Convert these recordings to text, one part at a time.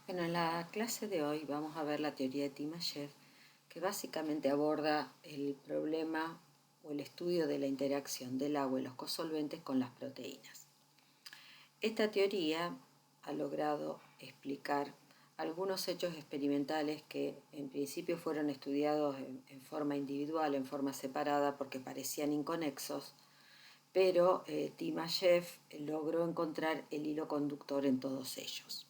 Bueno, en la clase de hoy vamos a ver la teoría de Timashev, que básicamente aborda el problema o el estudio de la interacción del agua y los cosolventes con las proteínas. Esta teoría ha logrado explicar algunos hechos experimentales que en principio fueron estudiados en forma individual, en forma separada, porque parecían inconexos, pero Timashev logró encontrar el hilo conductor en todos ellos.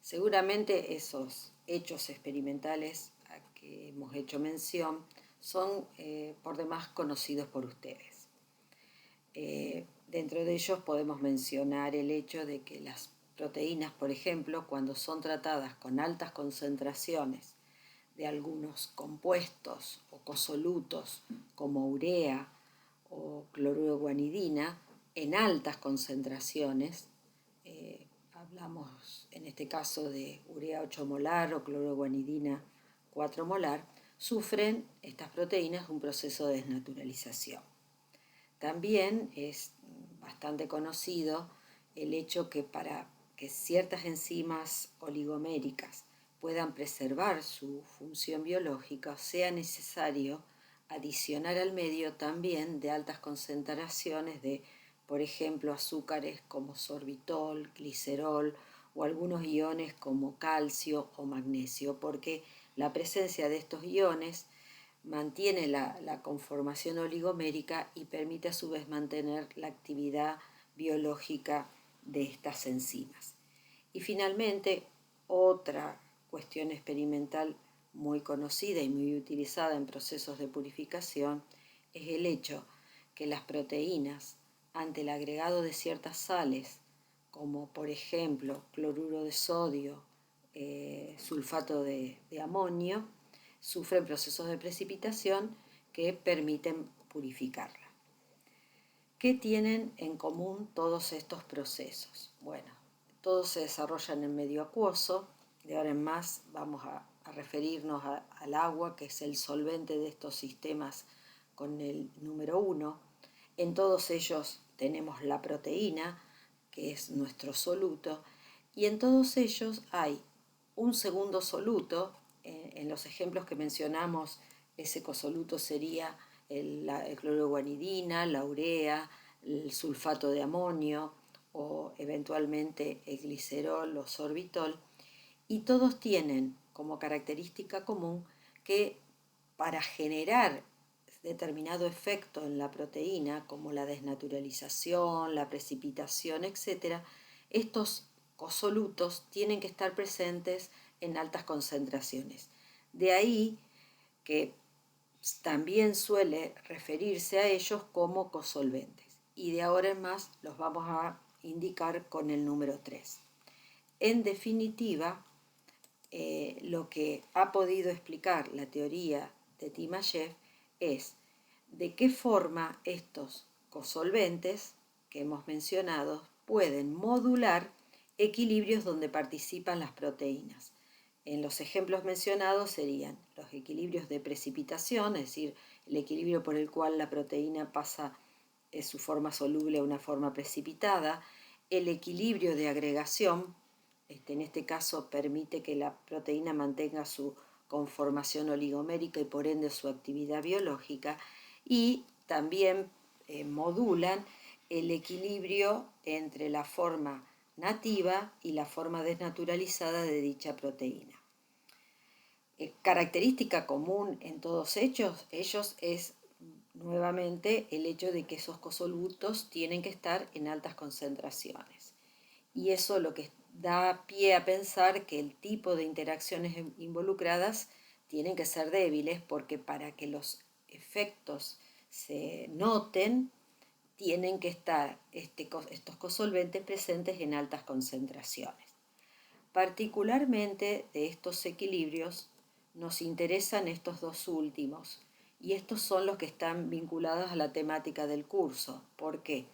Seguramente esos hechos experimentales a que hemos hecho mención son por demás conocidos por ustedes. Dentro de ellos podemos mencionar el hecho de que las proteínas, por ejemplo, cuando son tratadas con altas concentraciones de algunos compuestos o cosolutos como urea o cloruro de guanidina, en altas concentraciones, hablamos en este caso de urea 8 molar o cloruro de guanidina 4 molar, sufren estas proteínas un proceso de desnaturalización. También es bastante conocido el hecho que para que ciertas enzimas oligoméricas puedan preservar su función biológica, sea necesario adicionar al medio también de altas concentraciones de, por ejemplo, azúcares como sorbitol, glicerol o algunos iones como calcio o magnesio, porque la presencia de estos iones mantiene la conformación oligomérica y permite a su vez mantener la actividad biológica de estas enzimas. Y finalmente, otra cuestión experimental muy conocida y muy utilizada en procesos de purificación es el hecho que las proteínas, ante el agregado de ciertas sales, como por ejemplo cloruro de sodio, sulfato de amonio, sufren procesos de precipitación que permiten purificarla. ¿Qué tienen en común todos estos procesos? Bueno, todos se desarrollan en medio acuoso. De ahora en más vamos a referirnos al agua, que es el solvente de estos sistemas con el número 1. En todos ellos tenemos la proteína, que es nuestro soluto, y en todos ellos hay un segundo soluto. En los ejemplos que mencionamos, ese cosoluto sería el cloruro de guanidina, la urea, el sulfato de amonio o eventualmente el glicerol o sorbitol, y todos tienen como característica común que para generar determinado efecto en la proteína, como la desnaturalización, la precipitación, etc., estos cosolutos tienen que estar presentes en altas concentraciones. De ahí que también suele referirse a ellos como cosolventes. Y de ahora en más los vamos a indicar con el número 3. En definitiva, lo que ha podido explicar la teoría de Timashev es de qué forma estos cosolventes que hemos mencionado pueden modular equilibrios donde participan las proteínas. En los ejemplos mencionados serían los equilibrios de precipitación, es decir, el equilibrio por el cual la proteína pasa de su forma soluble a una forma precipitada, el equilibrio de agregación, en este caso permite que la proteína mantenga su conformación oligomérica y por ende su actividad biológica, y también modulan el equilibrio entre la forma nativa y la forma desnaturalizada de dicha proteína. Característica común en todos ellos es nuevamente el hecho de que esos cosolutos tienen que estar en altas concentraciones. Y eso lo que da pie a pensar que el tipo de interacciones involucradas tienen que ser débiles, porque para que los efectos se noten tienen que estar estos cosolventes presentes en altas concentraciones. Particularmente de estos equilibrios nos interesan estos dos últimos, y estos son los que están vinculados a la temática del curso. ¿Por qué?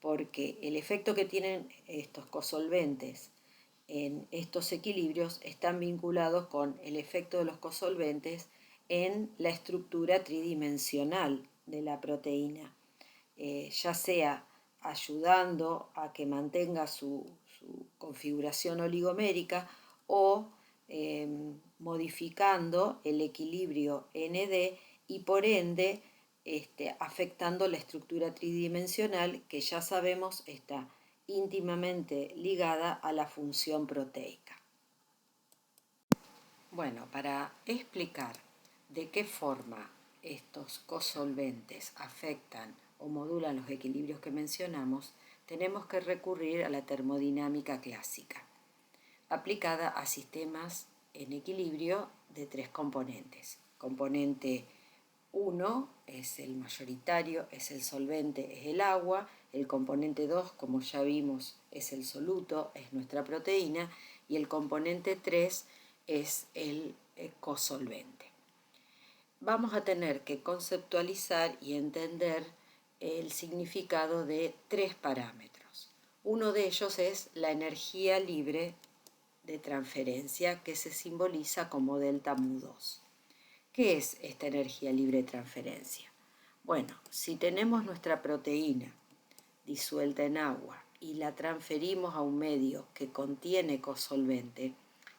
Porque el efecto que tienen estos cosolventes en estos equilibrios están vinculados con el efecto de los cosolventes en la estructura tridimensional de la proteína, ya sea ayudando a que mantenga su configuración oligomérica o modificando el equilibrio ND y por ende afectando la estructura tridimensional que ya sabemos está íntimamente ligada a la función proteica. Bueno, para explicar de qué forma estos cosolventes afectan o modulan los equilibrios que mencionamos, tenemos que recurrir a la termodinámica clásica, aplicada a sistemas en equilibrio de 3 componentes. Componente 1 es el mayoritario, es el solvente, es el agua. El componente 2, como ya vimos, es el soluto, es nuestra proteína. Y el componente 3 es el cosolvente. Vamos a tener que conceptualizar y entender el significado de 3 parámetros. Uno de ellos es la energía libre de transferencia, que se simboliza como delta mu2. ¿Qué es esta energía libre de transferencia? Bueno, si tenemos nuestra proteína disuelta en agua y la transferimos a un medio que contiene cosolvente,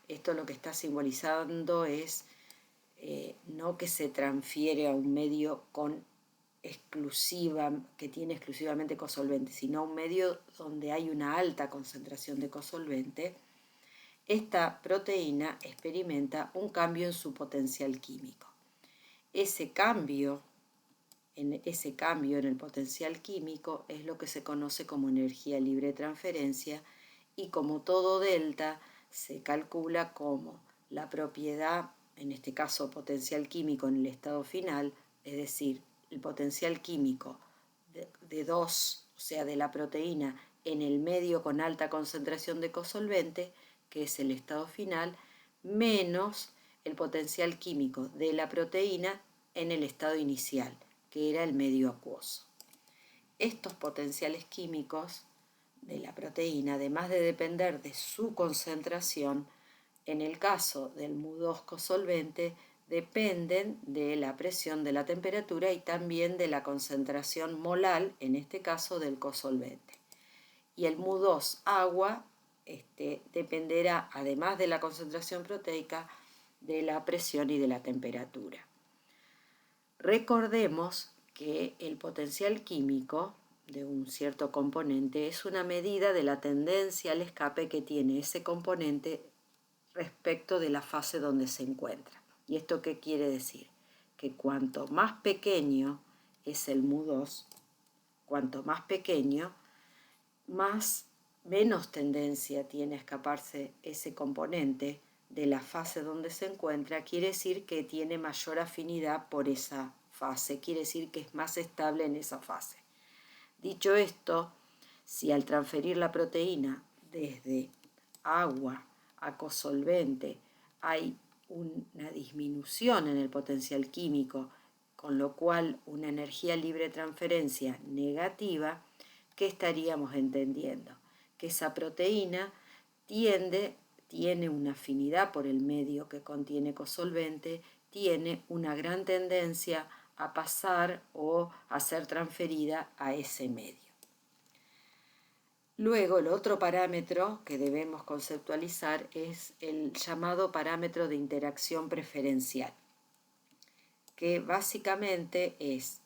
esto lo que está simbolizando es no que se transfiere a un medio que tiene exclusivamente cosolvente, sino a un medio donde hay una alta concentración de cosolvente. Esta proteína experimenta un cambio en su potencial químico. Ese cambio en el potencial químico es lo que se conoce como energía libre de transferencia, y como todo delta se calcula como la propiedad, en este caso potencial químico en el estado final, es decir, el potencial químico de 2, o sea, de la proteína en el medio con alta concentración de cosolvente, que es el estado final, menos el potencial químico de la proteína en el estado inicial, que era el medio acuoso. Estos potenciales químicos de la proteína, además de depender de su concentración, en el caso del mu2 cosolvente, dependen de la presión, de la temperatura y también de la concentración molal, en este caso del cosolvente. Y el mu2 agua dependerá, además de la concentración proteica, de la presión y de la temperatura. Recordemos que el potencial químico de un cierto componente es una medida de la tendencia al escape que tiene ese componente respecto de la fase donde se encuentra. ¿Y esto qué quiere decir? Que cuanto más pequeño es el mu2, cuanto más pequeño, menos tendencia tiene a escaparse ese componente de la fase donde se encuentra. Quiere decir que tiene mayor afinidad por esa fase, quiere decir que es más estable en esa fase. Dicho esto, si al transferir la proteína desde agua a cosolvente hay una disminución en el potencial químico, con lo cual una energía libre de transferencia negativa, ¿qué estaríamos entendiendo? Que esa proteína tiene una afinidad por el medio que contiene cosolvente, tiene una gran tendencia a pasar o a ser transferida a ese medio. Luego, el otro parámetro que debemos conceptualizar es el llamado parámetro de interacción preferencial, que básicamente es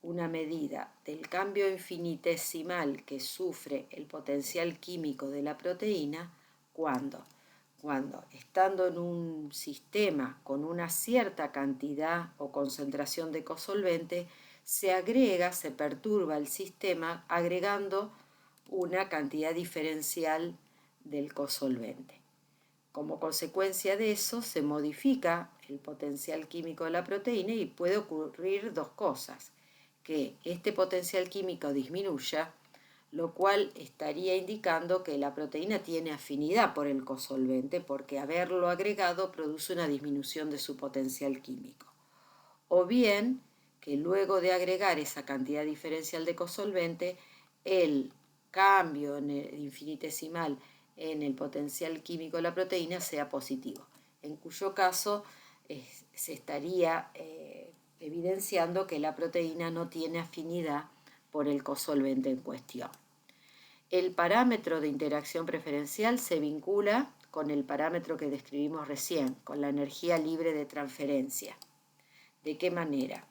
una medida del cambio infinitesimal que sufre el potencial químico de la proteína cuando estando en un sistema con una cierta cantidad o concentración de cosolvente, se perturba el sistema agregando una cantidad diferencial del cosolvente. Como consecuencia de eso, se modifica el potencial químico de la proteína y puede ocurrir dos cosas: que este potencial químico disminuya, lo cual estaría indicando que la proteína tiene afinidad por el cosolvente, porque haberlo agregado produce una disminución de su potencial químico. O bien que luego de agregar esa cantidad diferencial de cosolvente, el cambio en el infinitesimal en el potencial químico de la proteína sea positivo, en cuyo caso se estaría evidenciando que la proteína no tiene afinidad por el cosolvente en cuestión. El parámetro de interacción preferencial se vincula con el parámetro que describimos recién, con la energía libre de transferencia. ¿De qué manera?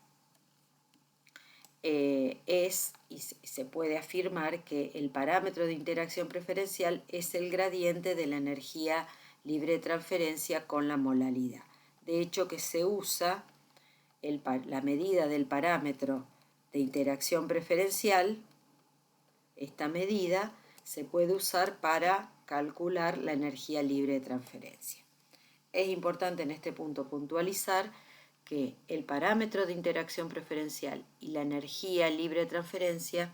Y se puede afirmar que el parámetro de interacción preferencial es el gradiente de la energía libre de transferencia con la molaridad. De hecho, que se usa la medida del parámetro de interacción preferencial, esta medida se puede usar para calcular la energía libre de transferencia. Es importante en este punto puntualizar que el parámetro de interacción preferencial y la energía libre de transferencia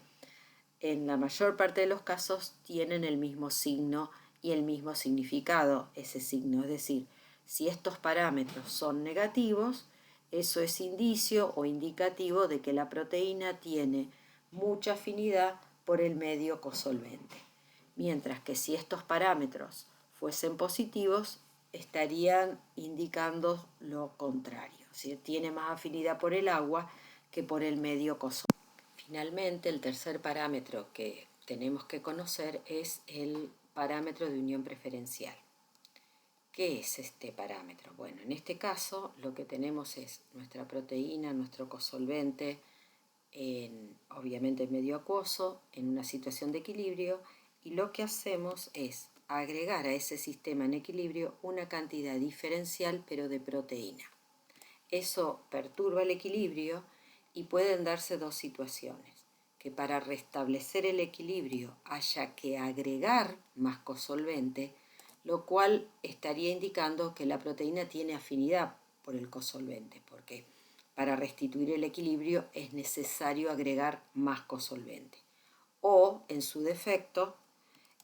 en la mayor parte de los casos tienen el mismo signo y el mismo significado, ese signo. Es decir, si estos parámetros son negativos, eso es indicio o indicativo de que la proteína tiene mucha afinidad por el medio cosolvente. Mientras que si estos parámetros fuesen positivos, estarían indicando lo contrario. ¿Sí? Tiene más afinidad por el agua que por el medio cosolvente. Finalmente, el tercer parámetro que tenemos que conocer es el parámetro de unión preferencial. ¿Qué es este parámetro? Bueno, en este caso lo que tenemos es nuestra proteína, nuestro cosolvente, obviamente en medio acuoso, en una situación de equilibrio, y lo que hacemos es agregar a ese sistema en equilibrio una cantidad diferencial pero de proteína. Eso perturba el equilibrio y pueden darse dos situaciones: que para restablecer el equilibrio haya que agregar más cosolvente, lo cual estaría indicando que la proteína tiene afinidad por el cosolvente, porque para restituir el equilibrio es necesario agregar más cosolvente. O, en su defecto,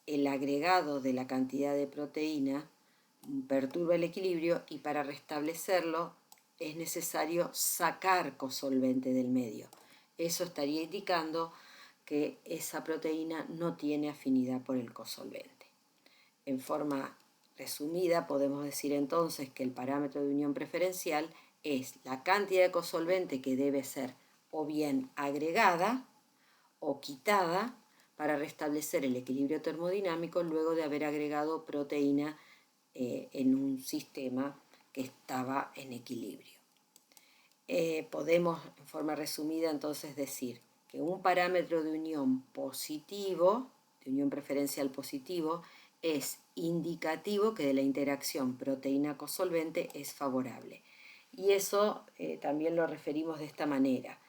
el agregado de la cantidad de proteína perturba el equilibrio y para restablecerlo es necesario sacar cosolvente del medio. Eso estaría indicando que esa proteína no tiene afinidad por el cosolvente. En forma resumida, podemos decir entonces que el parámetro de unión preferencial es la cantidad de cosolvente que debe ser o bien agregada o quitada para restablecer el equilibrio termodinámico luego de haber agregado proteína en un sistema que estaba en equilibrio. Podemos, en forma resumida, entonces decir que un parámetro de unión positivo, de unión preferencial positivo, es indicativo que de la interacción proteína-cosolvente es favorable. Y eso también lo referimos de esta manera.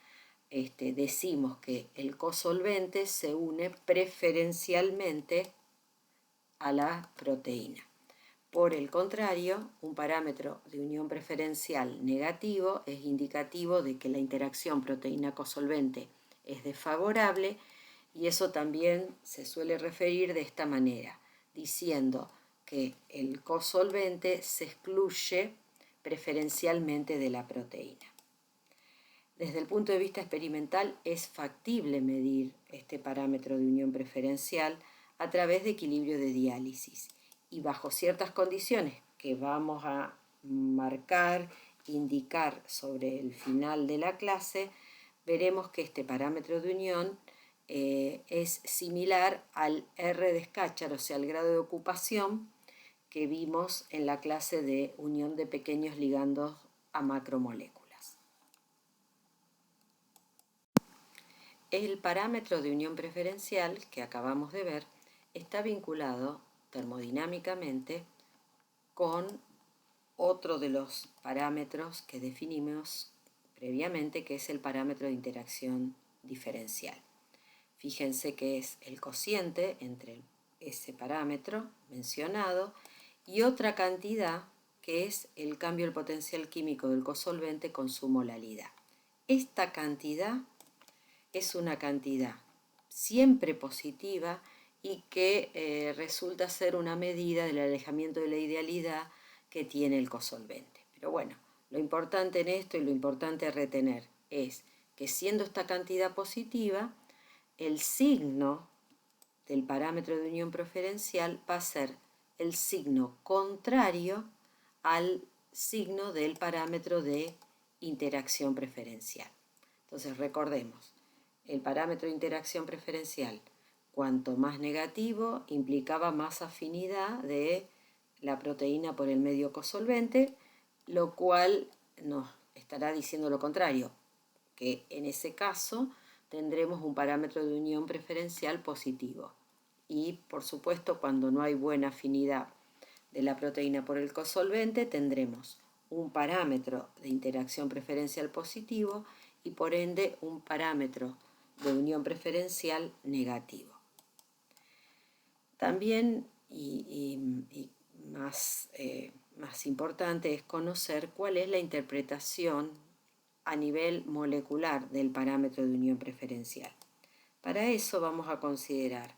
Decimos que el cosolvente se une preferencialmente a la proteína. Por el contrario, un parámetro de unión preferencial negativo es indicativo de que la interacción proteína-cosolvente es desfavorable, y eso también se suele referir de esta manera, diciendo que el cosolvente se excluye preferencialmente de la proteína. Desde el punto de vista experimental es factible medir este parámetro de unión preferencial a través de equilibrio de diálisis y bajo ciertas condiciones que vamos a marcar, indicar sobre el final de la clase, veremos que este parámetro de unión es similar al R de Scatchard, o sea, al grado de ocupación que vimos en la clase de unión de pequeños ligandos a macromoléculas. El parámetro de unión preferencial que acabamos de ver está vinculado termodinámicamente con otro de los parámetros que definimos previamente, que es el parámetro de interacción diferencial. Fíjense que es el cociente entre ese parámetro mencionado y otra cantidad que es el cambio del potencial químico del cosolvente con su molaridad. Esta cantidad es una cantidad siempre positiva y que resulta ser una medida del alejamiento de la idealidad que tiene el cosolvente. Pero bueno, lo importante en esto y lo importante a retener es que siendo esta cantidad positiva, el signo del parámetro de unión preferencial va a ser el signo contrario al signo del parámetro de interacción preferencial. Entonces recordemos, el parámetro de interacción preferencial, cuanto más negativo, implicaba más afinidad de la proteína por el medio cosolvente, lo cual nos estará diciendo lo contrario, que en ese caso tendremos un parámetro de unión preferencial positivo. Y, por supuesto, cuando no hay buena afinidad de la proteína por el cosolvente, tendremos un parámetro de interacción preferencial positivo y, por ende, un parámetro de unión preferencial negativo. También, y más importante, es conocer cuál es la interpretación a nivel molecular del parámetro de unión preferencial. Para eso vamos a considerar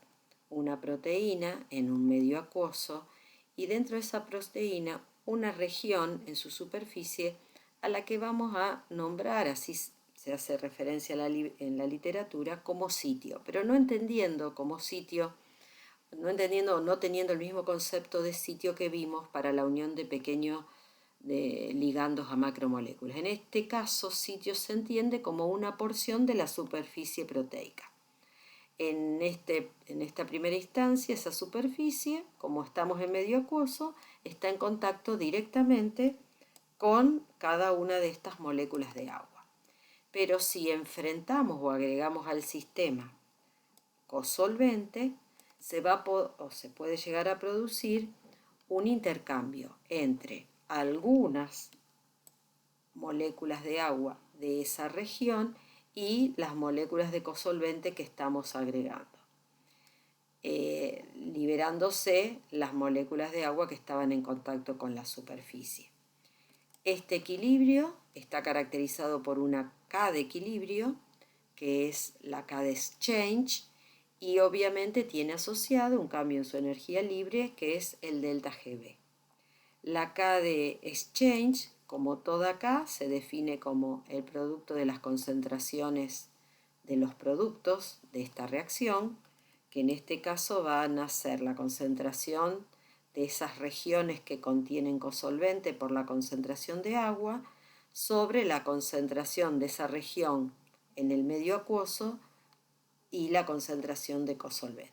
una proteína en un medio acuoso y dentro de esa proteína una región en su superficie a la que vamos a nombrar, así se hace referencia en la literatura, como sitio, pero no entendiendo como sitio, no teniendo el mismo concepto de sitio que vimos para la unión de pequeños de ligandos a macromoléculas. En este caso, sitio se entiende como una porción de la superficie proteica. En esta primera instancia, esa superficie, como estamos en medio acuoso, está en contacto directamente con cada una de estas moléculas de agua. Pero si enfrentamos o agregamos al sistema cosolvente, se puede llegar a producir un intercambio entre algunas moléculas de agua de esa región y las moléculas de cosolvente que estamos agregando, liberándose las moléculas de agua que estaban en contacto con la superficie. Este equilibrio está caracterizado por una K de equilibrio, que es la K de exchange, y obviamente tiene asociado un cambio en su energía libre, que es el delta Gb. La K de exchange, como toda K, se define como el producto de las concentraciones de los productos de esta reacción, que en este caso van a ser la concentración de esas regiones que contienen cosolvente por la concentración de agua sobre la concentración de esa región en el medio acuoso y la concentración de cosolvente.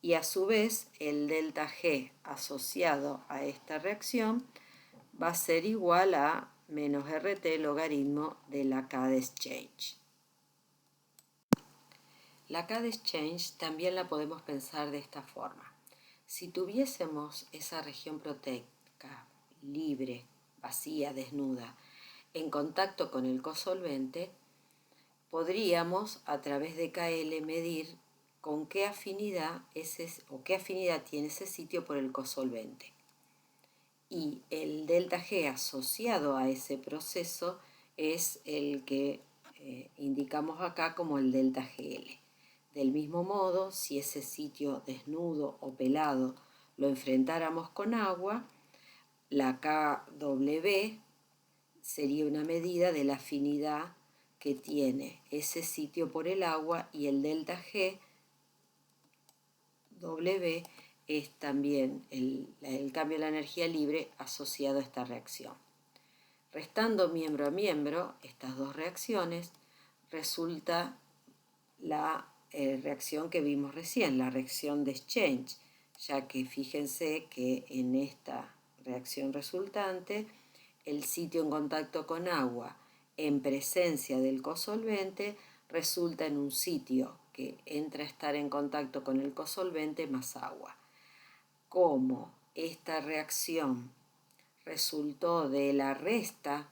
Y a su vez el delta G asociado a esta reacción va a ser igual a menos RT logaritmo de la K de exchange. La K de exchange también la podemos pensar de esta forma. Si tuviésemos esa región proteica libre, vacía, desnuda, en contacto con el cosolvente, podríamos a través de KL medir con qué afinidad tiene ese sitio por el cosolvente. Y el delta G asociado a ese proceso es el que indicamos acá como el delta GL. Del mismo modo, si ese sitio desnudo o pelado lo enfrentáramos con agua, la KW sería una medida de la afinidad que tiene ese sitio por el agua, y el delta G W es también el cambio de la energía libre asociado a esta reacción. Restando miembro a miembro estas dos reacciones, resulta la reacción que vimos recién, la reacción de exchange, ya que fíjense que en esta reacción resultante el sitio en contacto con agua en presencia del cosolvente resulta en un sitio que entra a estar en contacto con el cosolvente más agua. Como esta reacción resultó de la resta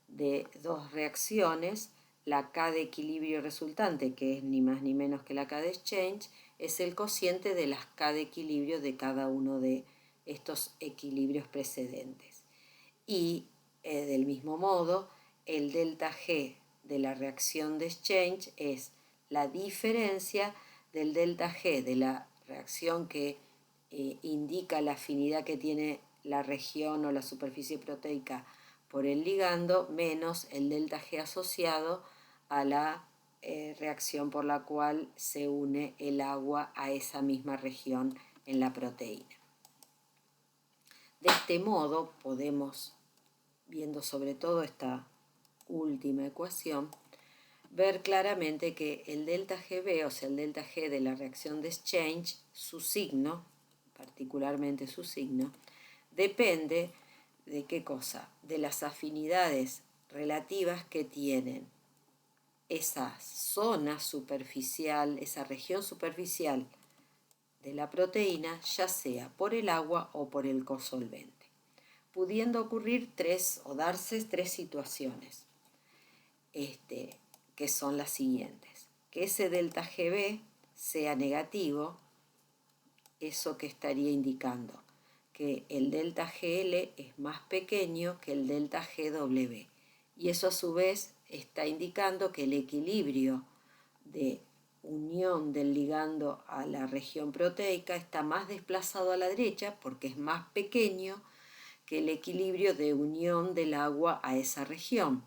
de dos reacciones, la K de equilibrio resultante, que es ni más ni menos que la K de exchange, es el cociente de las K de equilibrio de cada uno de estos equilibrios precedentes. Y del mismo modo, el delta G de la reacción de exchange es la diferencia del delta G de la reacción que indica la afinidad que tiene la región o la superficie proteica por el ligando, menos el delta G asociado a la reacción por la cual se une el agua a esa misma región en la proteína. De este modo podemos, viendo sobre todo esta última ecuación, ver claramente que el delta Gb, o sea el delta G de la reacción de exchange, su signo, particularmente su signo, depende de qué cosa, de las afinidades relativas que tienen esa zona superficial, esa región superficial de la proteína, ya sea por el agua o por el cosolvente, pudiendo ocurrir darse tres situaciones, que son las siguientes: que ese delta Gb sea negativo, eso que estaría indicando que el delta GL es más pequeño que el delta GW, y eso a su vez está indicando que el equilibrio de unión del ligando a la región proteica está más desplazado a la derecha porque es más pequeño que el equilibrio de unión del agua a esa región.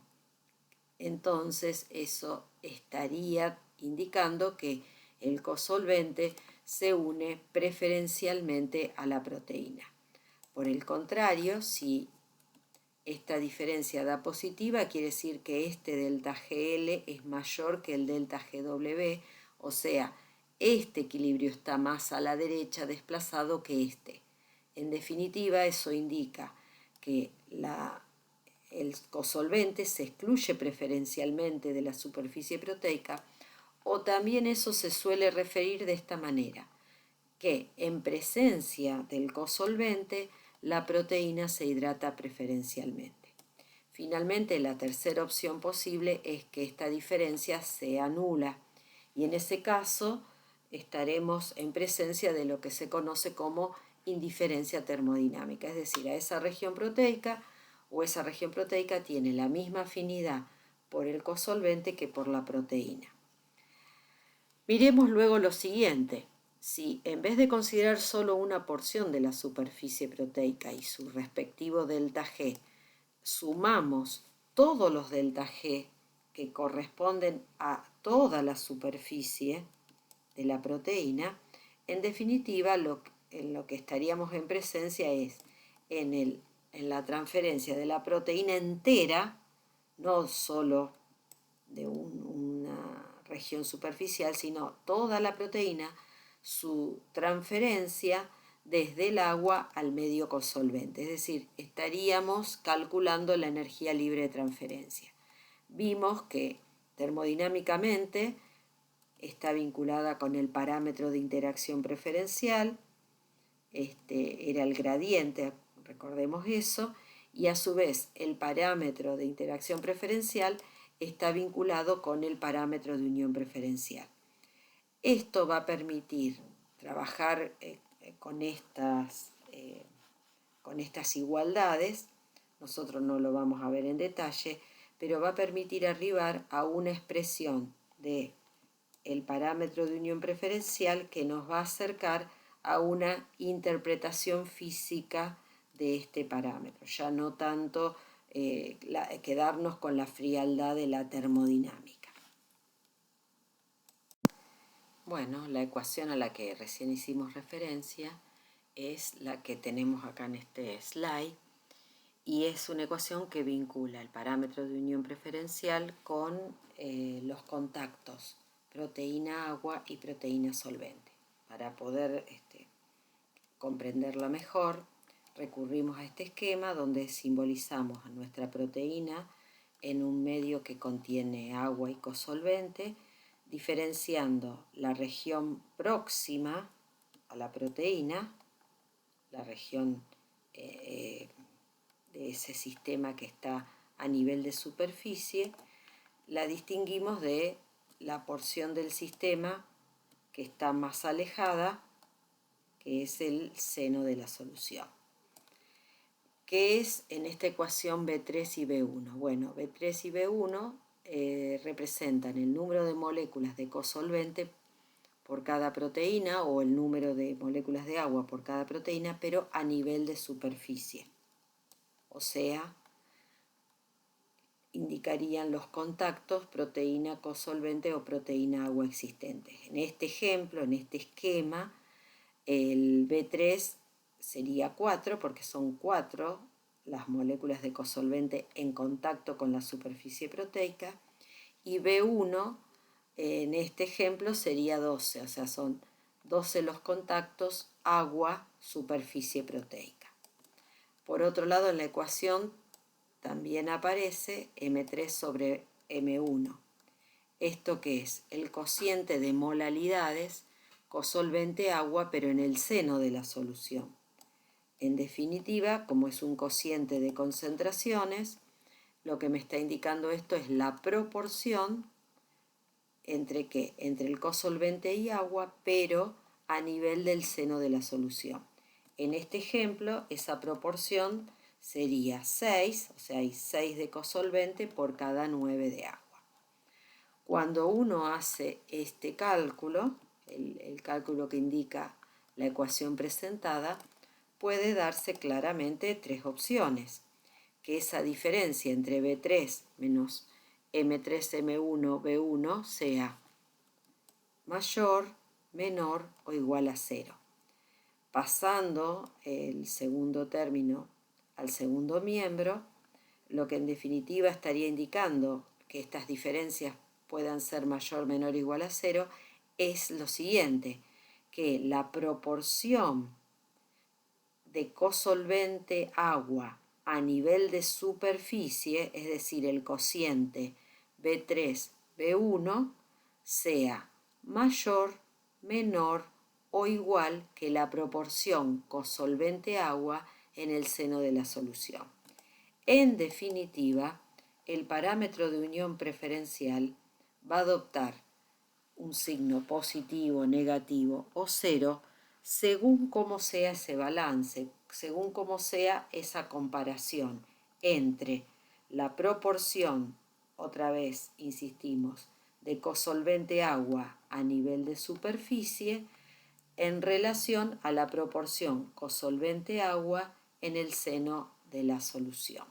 Entonces eso estaría indicando que el cosolvente se une preferencialmente a la proteína. Por el contrario, si esta diferencia da positiva, quiere decir que este delta GL es mayor que el delta GW, o sea, este equilibrio está más a la derecha desplazado que este. En definitiva, eso indica que el cosolvente se excluye preferencialmente de la superficie proteica, o también eso se suele referir de esta manera, que en presencia del cosolvente la proteína se hidrata preferencialmente. Finalmente, la tercera opción posible es que esta diferencia sea nula, y en ese caso estaremos en presencia de lo que se conoce como indiferencia termodinámica, es decir, a esa región proteica tiene la misma afinidad por el cosolvente que por la proteína. Miremos luego lo siguiente: si en vez de considerar solo una porción de la superficie proteica y su respectivo delta G, sumamos todos los delta G que corresponden a toda la superficie de la proteína, en definitiva en lo que estaríamos en presencia es en la transferencia de la proteína entera, no solo de una región superficial, sino toda la proteína, su transferencia desde el agua al medio cosolvente. Es decir, estaríamos calculando la energía libre de transferencia. Vimos que termodinámicamente está vinculada con el parámetro de interacción preferencial, era el gradiente, recordemos eso, y a su vez el parámetro de interacción preferencial está vinculado con el parámetro de unión preferencial. Esto va a permitir trabajar con estas igualdades. Nosotros no lo vamos a ver en detalle, pero va a permitir arribar a una expresión de el parámetro de unión preferencial que nos va a acercar a una interpretación física de este parámetro, ya no tanto quedarnos con la frialdad de la termodinámica. Bueno, la ecuación a la que recién hicimos referencia es la que tenemos acá en este slide, y es una ecuación que vincula el parámetro de unión preferencial con los contactos proteína-agua y proteína-solvente. Para poder comprenderlo mejor, recurrimos a este esquema donde simbolizamos a nuestra proteína en un medio que contiene agua y cosolvente, diferenciando la región próxima a la proteína, la región de ese sistema que está a nivel de superficie, la distinguimos de la porción del sistema que está más alejada, que es el seno de la solución. ¿Qué es en esta ecuación B3 y B1? Bueno, B3 y B1 representan el número de moléculas de cosolvente por cada proteína o el número de moléculas de agua por cada proteína, pero a nivel de superficie. O sea, indicarían los contactos proteína-cosolvente o proteína-agua existentes. En este ejemplo, en este esquema, el B3 sería 4 porque son 4 las moléculas de cosolvente en contacto con la superficie proteica, y B1 en este ejemplo sería 12, o sea, son 12 los contactos agua-superficie proteica. Por otro lado, en la ecuación también aparece M3 sobre M1. ¿Esto qué es? El cociente de molalidades cosolvente agua, pero en el seno de la solución. En definitiva, como es un cociente de concentraciones, lo que me está indicando esto es la proporción entre ¿qué? Entre el cosolvente y agua, pero a nivel del seno de la solución. En este ejemplo, esa proporción sería 6, o sea, hay 6 de cosolvente por cada 9 de agua. Cuando uno hace este cálculo, el cálculo que indica la ecuación presentada, puede darse claramente tres opciones, que esa diferencia entre B3 menos M3M1 B1 sea mayor, menor o igual a 0. Pasando el segundo término al segundo miembro, lo que en definitiva estaría indicando que estas diferencias puedan ser mayor, menor o igual a 0, es lo siguiente, que la proporción de cosolvente agua a nivel de superficie, es decir, el cociente B3, B1, sea mayor, menor o igual que la proporción cosolvente agua en el seno de la solución. En definitiva, el parámetro de unión preferencial va a adoptar un signo positivo, negativo o cero según cómo sea ese balance, según cómo sea esa comparación entre la proporción, otra vez insistimos, de cosolvente agua a nivel de superficie en relación a la proporción cosolvente agua en el seno de la solución.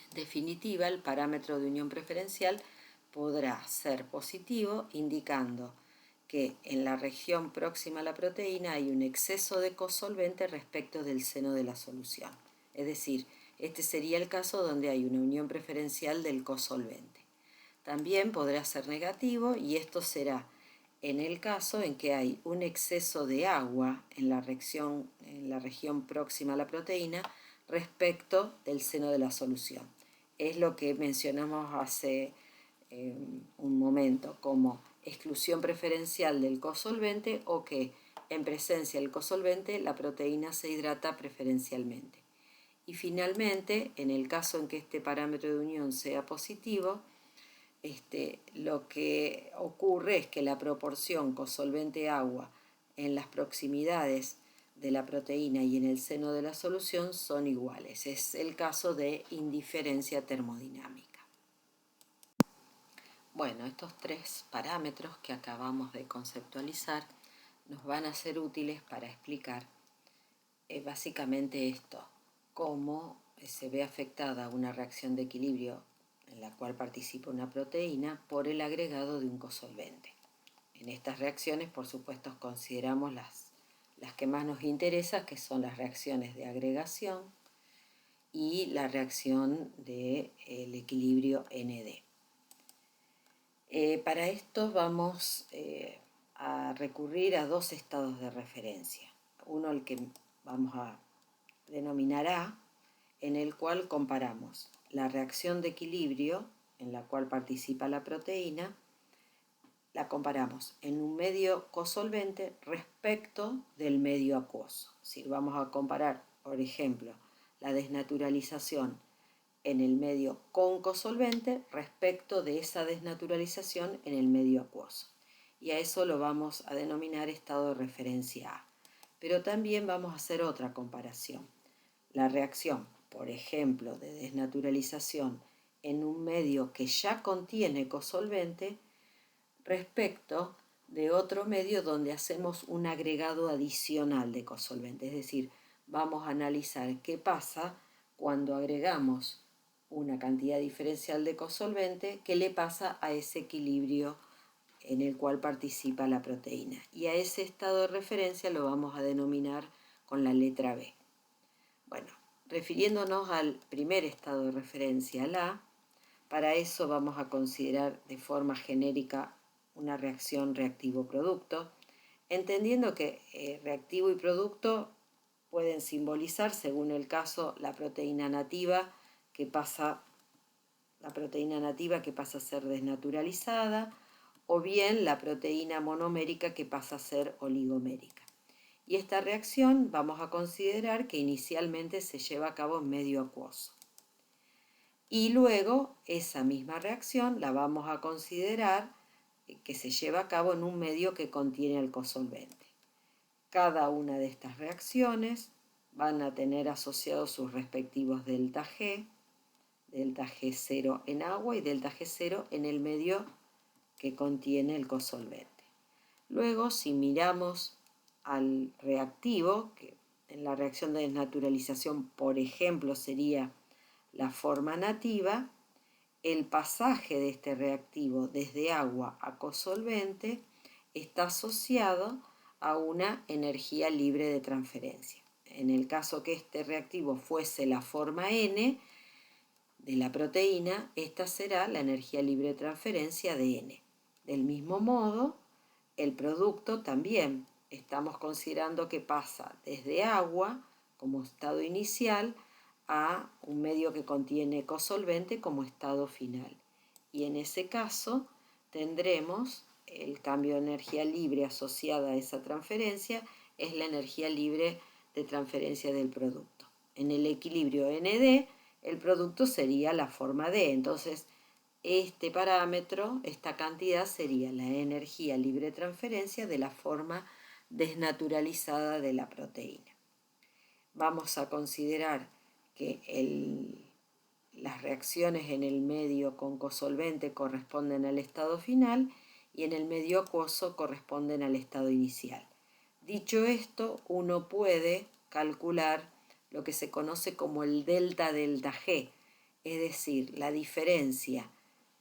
En definitiva, el parámetro de unión preferencial podrá ser positivo, indicando que en la región próxima a la proteína hay un exceso de cosolvente respecto del seno de la solución. Es decir, este sería el caso donde hay una unión preferencial del cosolvente. También podrá ser negativo y esto será en el caso en que hay un exceso de agua en la región próxima a la proteína respecto del seno de la solución. Es lo que mencionamos hace un momento como exclusión preferencial del cosolvente o que en presencia del cosolvente la proteína se hidrata preferencialmente. Y finalmente, en el caso en que este parámetro de unión sea positivo, lo que ocurre es que la proporción cosolvente-agua en las proximidades de la proteína y en el seno de la solución son iguales. Es el caso de indiferencia termodinámica. Bueno, estos tres parámetros que acabamos de conceptualizar nos van a ser útiles para explicar básicamente esto, cómo se ve afectada una reacción de equilibrio en la cual participa una proteína por el agregado de un cosolvente. En estas reacciones, por supuesto, consideramos las que más nos interesan, que son las reacciones de agregación y la reacción del equilibrio ND. Para esto vamos a recurrir a dos estados de referencia. Uno, el que vamos a denominar A, en el cual comparamos la reacción de equilibrio en la cual participa la proteína, la comparamos en un medio cosolvente respecto del medio acuoso. Es decir, vamos a comparar, por ejemplo, la desnaturalización en el medio con cosolvente respecto de esa desnaturalización en el medio acuoso. Y a eso lo vamos a denominar estado de referencia A. Pero también vamos a hacer otra comparación. La reacción, por ejemplo, de desnaturalización en un medio que ya contiene cosolvente respecto de otro medio donde hacemos un agregado adicional de cosolvente. Es decir, vamos a analizar qué pasa cuando agregamos una cantidad diferencial de cosolvente, qué le pasa a ese equilibrio en el cual participa la proteína. Y a ese estado de referencia lo vamos a denominar con la letra B. Bueno, refiriéndonos al primer estado de referencia, el A, para eso vamos a considerar de forma genérica una reacción reactivo-producto, entendiendo que reactivo y producto pueden simbolizar, según el caso, la proteína nativa que pasa a ser desnaturalizada, o bien la proteína monomérica que pasa a ser oligomérica. Y esta reacción vamos a considerar que inicialmente se lleva a cabo en medio acuoso. Y luego esa misma reacción la vamos a considerar que se lleva a cabo en un medio que contiene el cosolvente. Cada una de estas reacciones van a tener asociados sus respectivos delta G0 en agua y delta G0 en el medio que contiene el cosolvente. Luego, si miramos al reactivo, que en la reacción de desnaturalización, por ejemplo, sería la forma nativa, el pasaje de este reactivo desde agua a cosolvente está asociado a una energía libre de transferencia. En el caso que este reactivo fuese la forma N de la proteína, esta será la energía libre de transferencia de N. Del mismo modo, el producto también estamos considerando que pasa desde agua como estado inicial a un medio que contiene cosolvente como estado final. Y en ese caso tendremos el cambio de energía libre asociada a esa transferencia, es la energía libre de transferencia del producto. En el equilibrio ND, el producto sería la forma D. Entonces, este parámetro, esta cantidad, sería la energía libre de transferencia de la forma desnaturalizada de la proteína. Vamos a considerar que las reacciones en el medio con cosolvente corresponden al estado final y en el medio acuoso corresponden al estado inicial. Dicho esto, uno puede calcular lo que se conoce como el delta G, es decir, la diferencia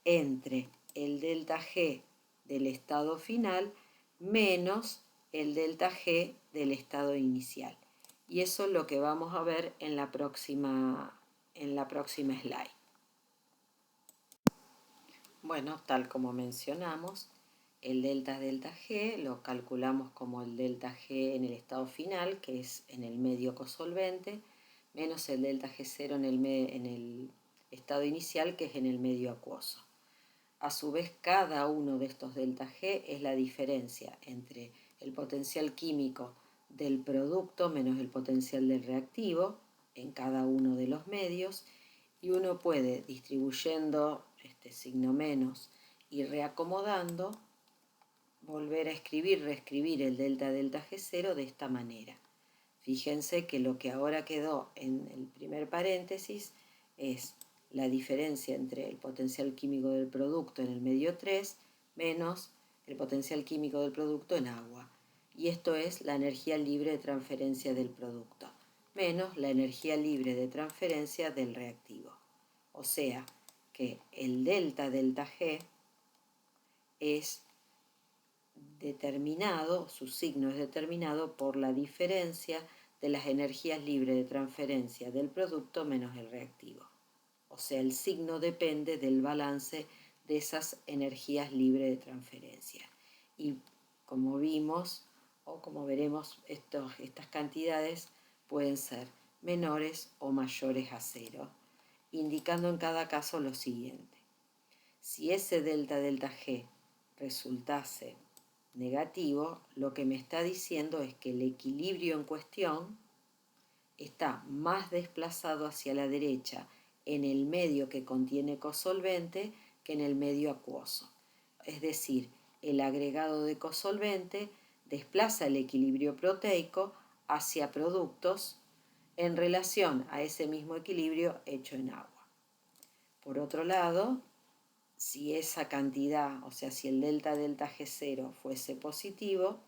entre el delta G del estado final menos el delta G del estado inicial. Y eso es lo que vamos a ver en la próxima slide. Bueno, tal como mencionamos, el delta G lo calculamos como el delta G en el estado final, que es en el medio cosolvente, menos el delta G0 en el estado inicial, que es en el medio acuoso. A su vez, cada uno de estos delta G es la diferencia entre el potencial químico del producto menos el potencial del reactivo en cada uno de los medios, y uno puede, distribuyendo este signo menos y reacomodando, volver a reescribir el delta G0 de esta manera. Fíjense que lo que ahora quedó en el primer paréntesis es la diferencia entre el potencial químico del producto en el medio 3 menos el potencial químico del producto en agua. Y esto es la energía libre de transferencia del producto, menos la energía libre de transferencia del reactivo. O sea que el delta G es determinado, su signo es determinado por la diferencia de las energías libres de transferencia del producto menos el reactivo. O sea, el signo depende del balance de esas energías libres de transferencia. Y como vimos, o como veremos, estas cantidades pueden ser menores o mayores a 0, indicando en cada caso lo siguiente. Si ese delta G resultase negativo, lo que me está diciendo es que el equilibrio en cuestión está más desplazado hacia la derecha en el medio que contiene cosolvente que en el medio acuoso. Es decir, el agregado de cosolvente desplaza el equilibrio proteico hacia productos en relación a ese mismo equilibrio hecho en agua. Por otro lado, si esa cantidad, o sea, si el delta G0 fuese positivo,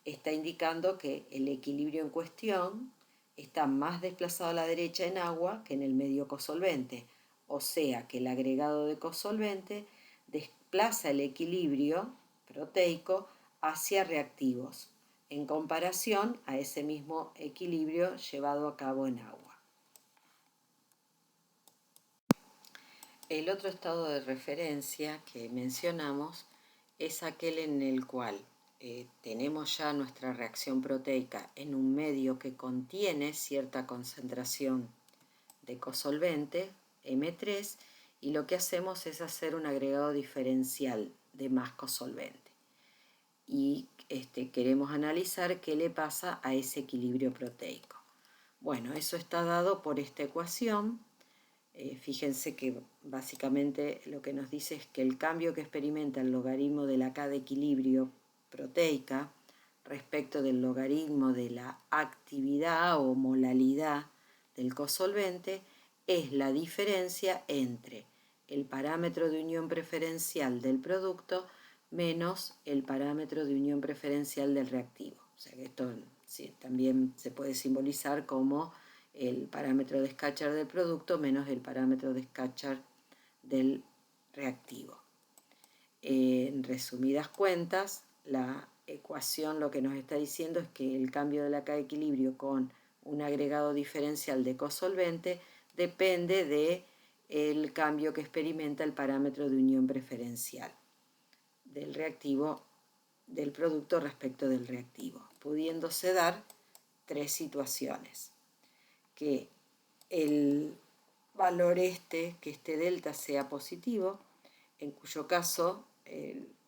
está indicando que el equilibrio en cuestión está más desplazado a la derecha en agua que en el medio cosolvente, o sea que el agregado de cosolvente desplaza el equilibrio proteico hacia reactivos, en comparación a ese mismo equilibrio llevado a cabo en agua. El otro estado de referencia que mencionamos es aquel en el cual tenemos ya nuestra reacción proteica en un medio que contiene cierta concentración de cosolvente, M3, y lo que hacemos es hacer un agregado diferencial de más cosolvente. Y queremos analizar qué le pasa a ese equilibrio proteico. Bueno, eso está dado por esta ecuación. Fíjense que básicamente lo que nos dice es que el cambio que experimenta el logaritmo de la K de equilibrio proteica respecto del logaritmo de la actividad o molalidad del cosolvente es la diferencia entre el parámetro de unión preferencial del producto menos el parámetro de unión preferencial del reactivo. O sea que esto sí, también se puede simbolizar como el parámetro de Scatchard del producto menos el parámetro de Scatchard del reactivo. En resumidas cuentas, la ecuación lo que nos está diciendo es que el cambio de la K de equilibrio con un agregado diferencial de cosolvente depende del cambio que experimenta el parámetro de unión preferencial del reactivo del producto respecto del reactivo, pudiéndose dar tres situaciones: que el valor que este delta sea positivo, en cuyo caso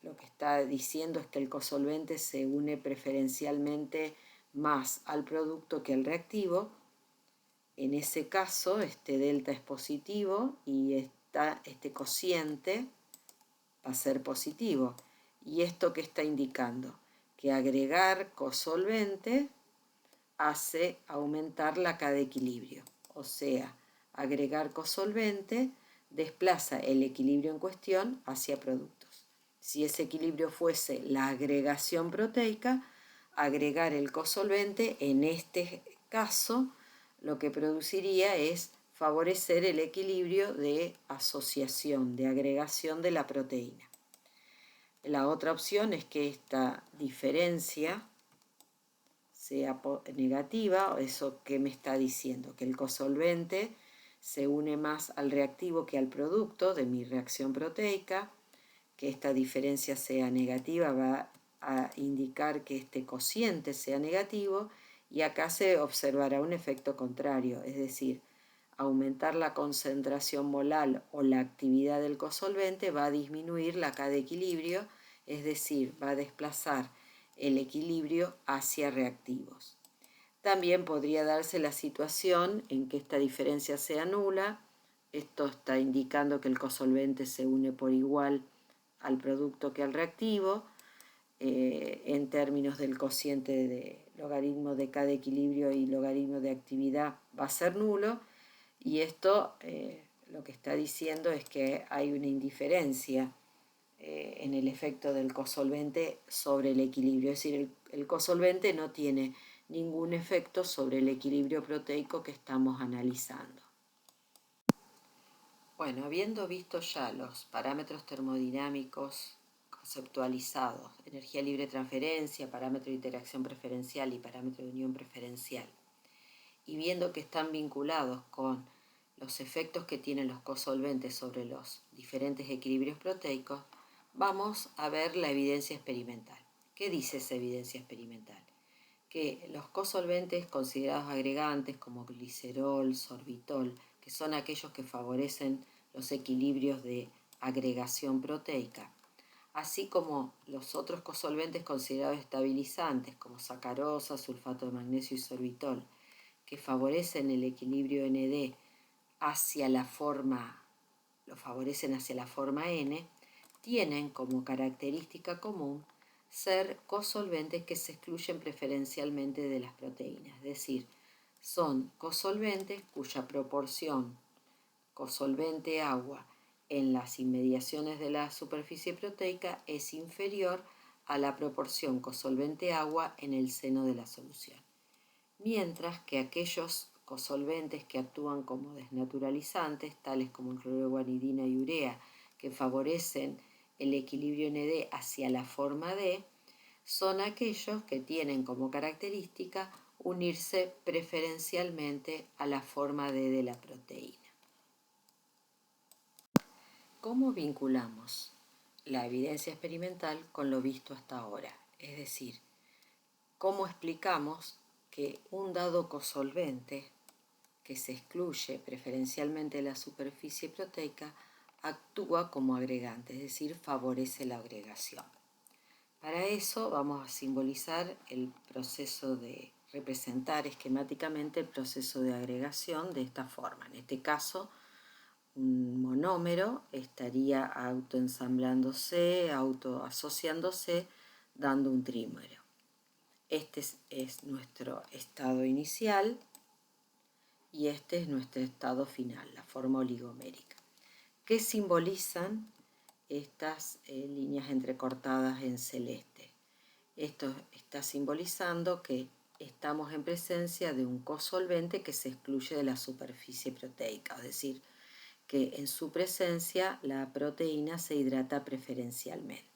lo que está diciendo es que el cosolvente se une preferencialmente más al producto que al reactivo. En ese caso este delta es positivo y este cociente va a ser positivo. ¿Y esto qué está indicando? Que agregar cosolvente hace aumentar la K de equilibrio. O sea, agregar cosolvente desplaza el equilibrio en cuestión hacia productos. Si ese equilibrio fuese la agregación proteica, agregar el cosolvente en este caso lo que produciría es favorecer el equilibrio de asociación, de agregación de la proteína. La otra opción es que esta diferencia sea negativa. ¿Eso qué me está diciendo? Que el cosolvente se une más al reactivo que al producto de mi reacción proteica. Que esta diferencia sea negativa va a indicar que este cociente sea negativo, y acá se observará un efecto contrario, es decir, aumentar la concentración molar o la actividad del cosolvente va a disminuir la K de equilibrio, es decir, va a desplazar el equilibrio hacia reactivos. También podría darse la situación en que esta diferencia sea nula. Esto está indicando que el cosolvente se une por igual al producto que al reactivo. En términos del cociente de logaritmo de K de equilibrio y logaritmo de actividad va a ser nulo, y esto lo que está diciendo es que hay una indiferencia en el efecto del cosolvente sobre el equilibrio, es decir, el cosolvente no tiene ningún efecto sobre el equilibrio proteico que estamos analizando. Bueno, habiendo visto ya los parámetros termodinámicos conceptualizados, energía libre de transferencia, parámetro de interacción preferencial y parámetro de unión preferencial, y viendo que están vinculados con los efectos que tienen los cosolventes sobre los diferentes equilibrios proteicos, vamos a ver la evidencia experimental. ¿Qué dice esa evidencia experimental? Que los cosolventes considerados agregantes como glicerol, sorbitol, que son aquellos que favorecen los equilibrios de agregación proteica, así como los otros cosolventes considerados estabilizantes como sacarosa, sulfato de magnesio y sorbitol, que favorecen el equilibrio ND hacia la forma, lo favorecen hacia la forma N, tienen como característica común ser cosolventes que se excluyen preferencialmente de las proteínas, es decir, son cosolventes cuya proporción cosolvente-agua en las inmediaciones de la superficie proteica es inferior a la proporción cosolvente-agua en el seno de la solución. Mientras que aquellos cosolventes que actúan como desnaturalizantes, tales como el cloruro de guanidina y urea, que favorecen el equilibrio ND hacia la forma D, son aquellos que tienen como característica unirse preferencialmente a la forma D de la proteína. ¿Cómo vinculamos la evidencia experimental con lo visto hasta ahora? Es decir, ¿cómo explicamos que un dado cosolvente que se excluye preferencialmente de la superficie proteica actúa como agregante, es decir, favorece la agregación? Para eso vamos a simbolizar el proceso de representar esquemáticamente el proceso de agregación de esta forma. En este caso, un monómero estaría autoensamblándose, autoasociándose, dando un trímero. Este es nuestro estado inicial y este es nuestro estado final, la forma oligomérica. ¿Qué simbolizan estas líneas entrecortadas en celeste? Esto está simbolizando que estamos en presencia de un cosolvente que se excluye de la superficie proteica, es decir, que en su presencia la proteína se hidrata preferencialmente.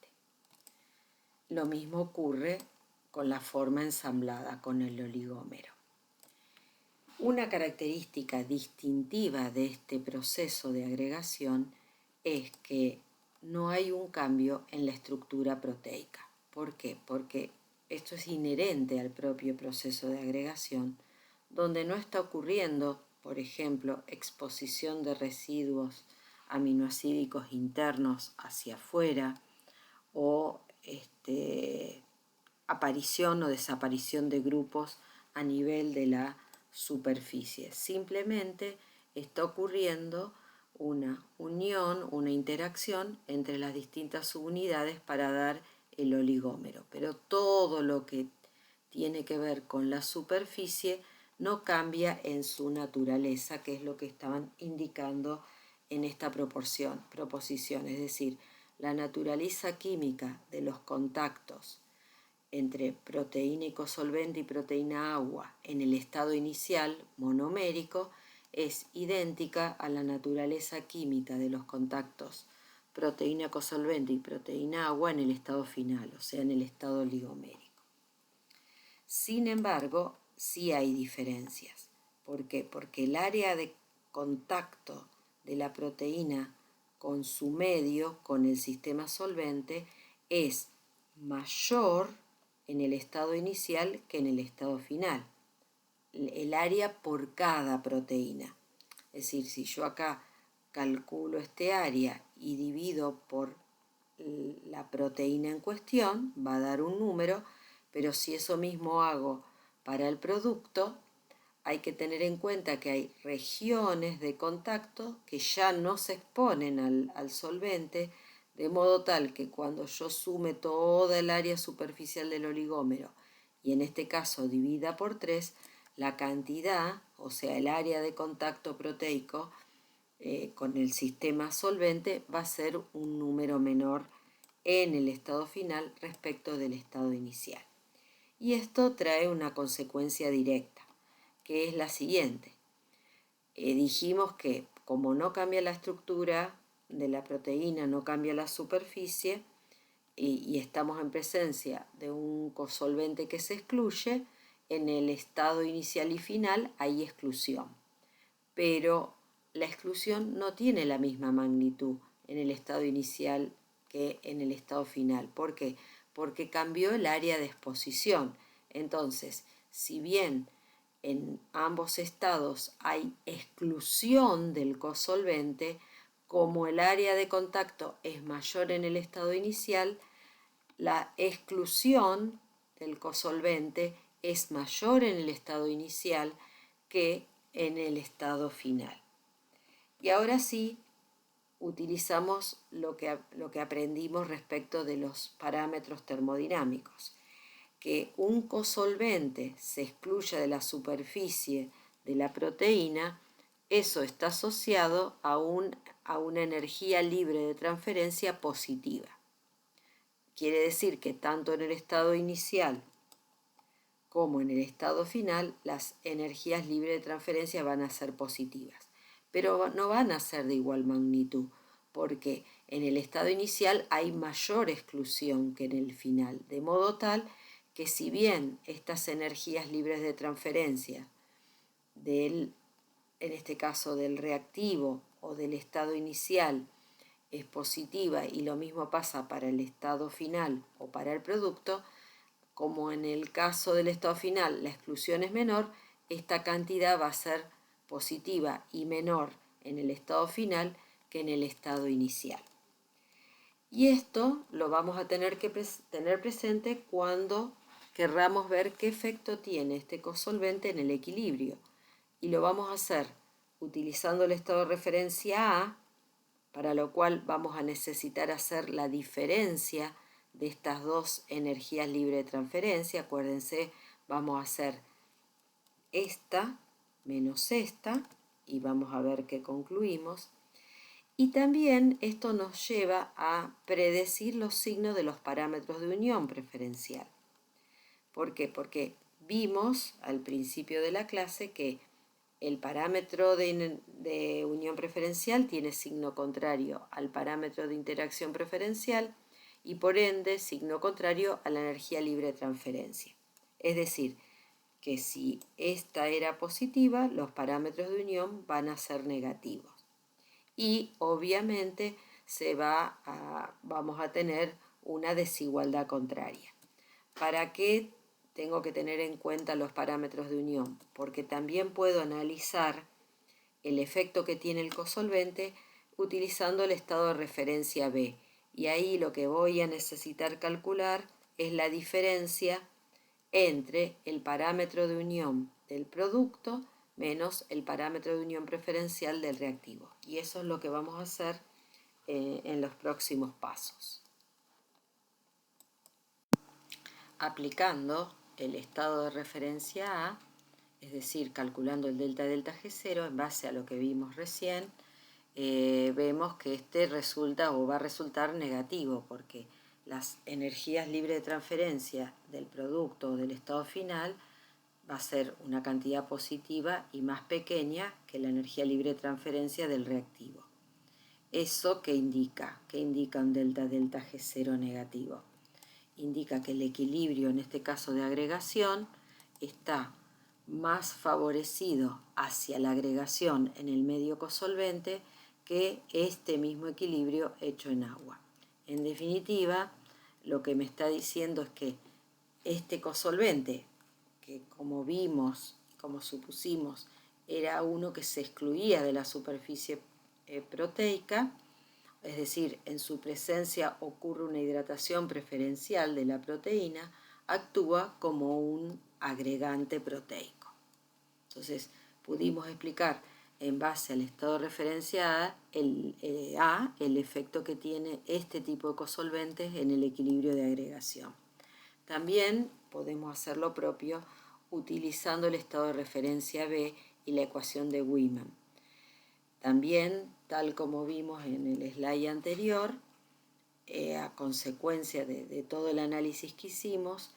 Lo mismo ocurre con la forma ensamblada, con el oligómero. Una característica distintiva de este proceso de agregación es que no hay un cambio en la estructura proteica. ¿Por qué? Porque esto es inherente al propio proceso de agregación, donde no está ocurriendo, por ejemplo, exposición de residuos aminoácidos internos hacia afuera o aparición o desaparición de grupos a nivel de la superficie. Simplemente está ocurriendo una unión, una interacción entre las distintas subunidades para dar el oligómero. Pero todo lo que tiene que ver con la superficie no cambia en su naturaleza, que es lo que estaban indicando en esta proposición, es decir, la naturaleza química de los contactos entre proteína icosolvente y proteína agua en el estado inicial monomérico es idéntica a la naturaleza química de los contactos proteína cosolvente y proteína agua en el estado final, o sea, en el estado oligomérico. Sin embargo, sí hay diferencias. ¿Por qué? Porque el área de contacto de la proteína con su medio, con el sistema solvente, es mayor en el estado inicial que en el estado final. El área por cada proteína. Es decir, si yo acá calculo este área y divido por la proteína en cuestión, va a dar un número, pero si eso mismo hago para el producto, hay que tener en cuenta que hay regiones de contacto que ya no se exponen al solvente, de modo tal que cuando yo sume toda el área superficial del oligómero y en este caso divida por 3, la cantidad, o sea, el área de contacto proteico con el sistema solvente va a ser un número menor en el estado final respecto del estado inicial. Y esto trae una consecuencia directa, que es la siguiente. Dijimos que como no cambia la estructura de la proteína, no cambia la superficie, y estamos en presencia de un cosolvente que se excluye, en el estado inicial y final hay exclusión. Pero la exclusión no tiene la misma magnitud en el estado inicial que en el estado final. ¿Por qué? Porque cambió el área de exposición. Entonces, si bien en ambos estados hay exclusión del cosolvente, como el área de contacto es mayor en el estado inicial, la exclusión del cosolvente es mayor en el estado inicial que en el estado final. Y ahora sí, utilizamos lo que aprendimos respecto de los parámetros termodinámicos. Que un cosolvente se excluya de la superficie de la proteína, eso está asociado a una energía libre de transferencia positiva. Quiere decir que tanto en el estado inicial como en el estado final, las energías libres de transferencia van a ser positivas, pero no van a ser de igual magnitud, porque en el estado inicial hay mayor exclusión que en el final, de modo tal que si bien estas energías libres de transferencia en este caso del reactivo o del estado inicial, es positiva y lo mismo pasa para el estado final o para el producto, como en el caso del estado final la exclusión es menor, esta cantidad va a ser positiva y menor en el estado final que en el estado inicial. Y esto lo vamos a tener que tener presente cuando querramos ver qué efecto tiene este cosolvente en el equilibrio. Y lo vamos a hacer utilizando el estado de referencia A, para lo cual vamos a necesitar hacer la diferencia de estas dos energías libres de transferencia. Acuérdense, vamos a hacer esta menos esta y vamos a ver qué concluimos. Y también esto nos lleva a predecir los signos de los parámetros de unión preferencial. ¿Por qué? Porque vimos al principio de la clase que el parámetro de unión preferencial tiene signo contrario al parámetro de interacción preferencial y por ende signo contrario a la energía libre de transferencia. Es decir, que si esta era positiva, los parámetros de unión van a ser negativos. Y obviamente vamos a tener una desigualdad contraria. ¿Para qué tengo que tener en cuenta los parámetros de unión? Porque también puedo analizar el efecto que tiene el cosolvente utilizando el estado de referencia B. Y ahí lo que voy a necesitar calcular es la diferencia entre el parámetro de unión del producto menos el parámetro de unión preferencial del reactivo. Y eso es lo que vamos a hacer en los próximos pasos. Aplicando el estado de referencia A, es decir, calculando el delta G0 en base a lo que vimos recién, vemos que este resulta o va a resultar negativo porque las energías libres de transferencia del producto o del estado final va a ser una cantidad positiva y más pequeña que la energía libre de transferencia del reactivo. ¿Eso qué indica? ¿Qué indica un delta G0 negativo? Indica que el equilibrio, en este caso de agregación, está más favorecido hacia la agregación en el medio cosolvente que este mismo equilibrio hecho en agua. En definitiva, lo que me está diciendo es que este cosolvente, que como vimos, como supusimos, era uno que se excluía de la superficie proteica, es decir, en su presencia ocurre una hidratación preferencial de la proteína, actúa como un agregante proteico. Entonces, pudimos explicar en base al estado de referencia A el efecto que tiene este tipo de cosolventes en el equilibrio de agregación. También podemos hacer lo propio utilizando el estado de referencia B y la ecuación de Wiman. También, tal como vimos en el slide anterior, a consecuencia de todo el análisis que hicimos,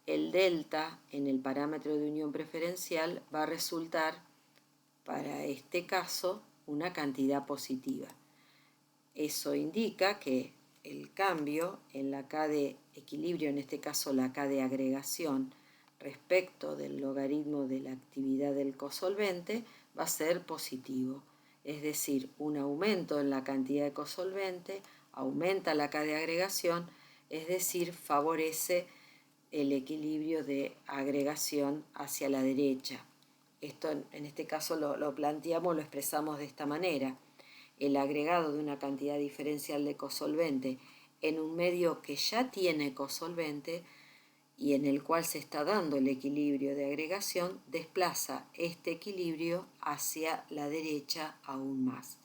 el delta en el parámetro de unión preferencial va a resultar, para este caso, una cantidad positiva. Eso indica que el cambio en la K de equilibrio, en este caso la K de agregación, respecto del logaritmo de la actividad del cosolvente, va a ser positivo. Es decir, un aumento en la cantidad de cosolvente aumenta la K de agregación, es decir, favorece el equilibrio de agregación hacia la derecha. Esto en este caso lo planteamos, lo expresamos de esta manera. El agregado de una cantidad diferencial de cosolvente en un medio que ya tiene cosolvente y en el cual se está dando el equilibrio de agregación, desplaza este equilibrio hacia la derecha aún más,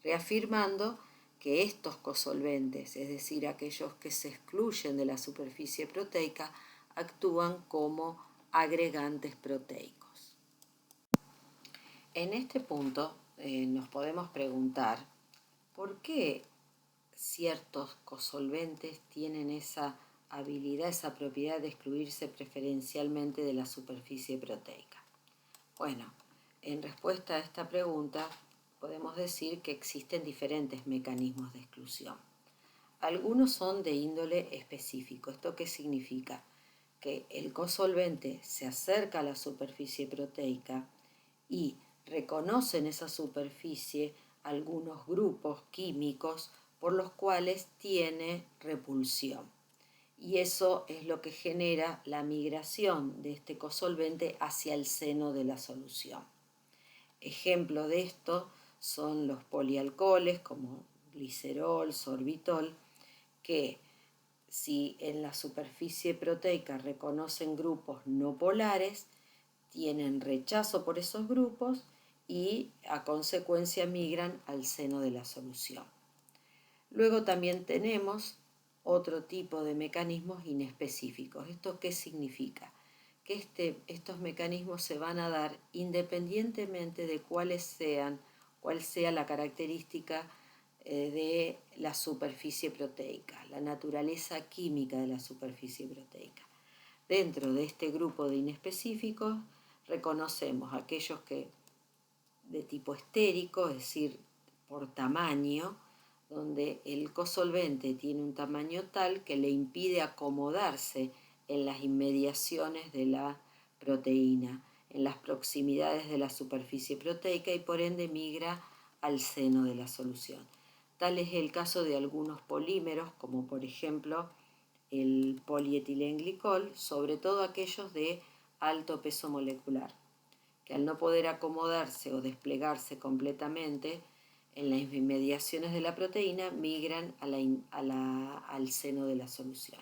reafirmando que estos cosolventes, es decir, aquellos que se excluyen de la superficie proteica, actúan como agregantes proteicos. En este punto nos podemos preguntar por qué ciertos cosolventes tienen esa habilidad, esa propiedad de excluirse preferencialmente de la superficie proteica. Bueno, en respuesta a esta pregunta podemos decir que existen diferentes mecanismos de exclusión. Algunos son de índole específico. ¿Esto qué significa? Que el cosolvente se acerca a la superficie proteica y reconoce en esa superficie algunos grupos químicos por los cuales tiene repulsión. y eso es lo que genera la migración de este cosolvente hacia el seno de la solución. Ejemplo de esto son los polialcoholes como glicerol, sorbitol, que si en la superficie proteica reconocen grupos no polares, tienen rechazo por esos grupos y a consecuencia migran al seno de la solución. Luego también tenemos otro tipo de mecanismos inespecíficos. ¿Esto qué significa? Que estos mecanismos se van a dar independientemente de cuál sea la característica de la superficie proteica, la naturaleza química de la superficie proteica. Dentro de este grupo de inespecíficos reconocemos aquellos que de tipo estérico, es decir, por tamaño, donde el cosolvente tiene un tamaño tal que le impide acomodarse en las inmediaciones de la proteína, en las proximidades de la superficie proteica y por ende migra al seno de la solución. Tal es el caso de algunos polímeros, como por ejemplo el polietilenglicol, sobre todo aquellos de alto peso molecular, que al no poder acomodarse o desplegarse completamente en las inmediaciones de la proteína, migran al seno de la solución.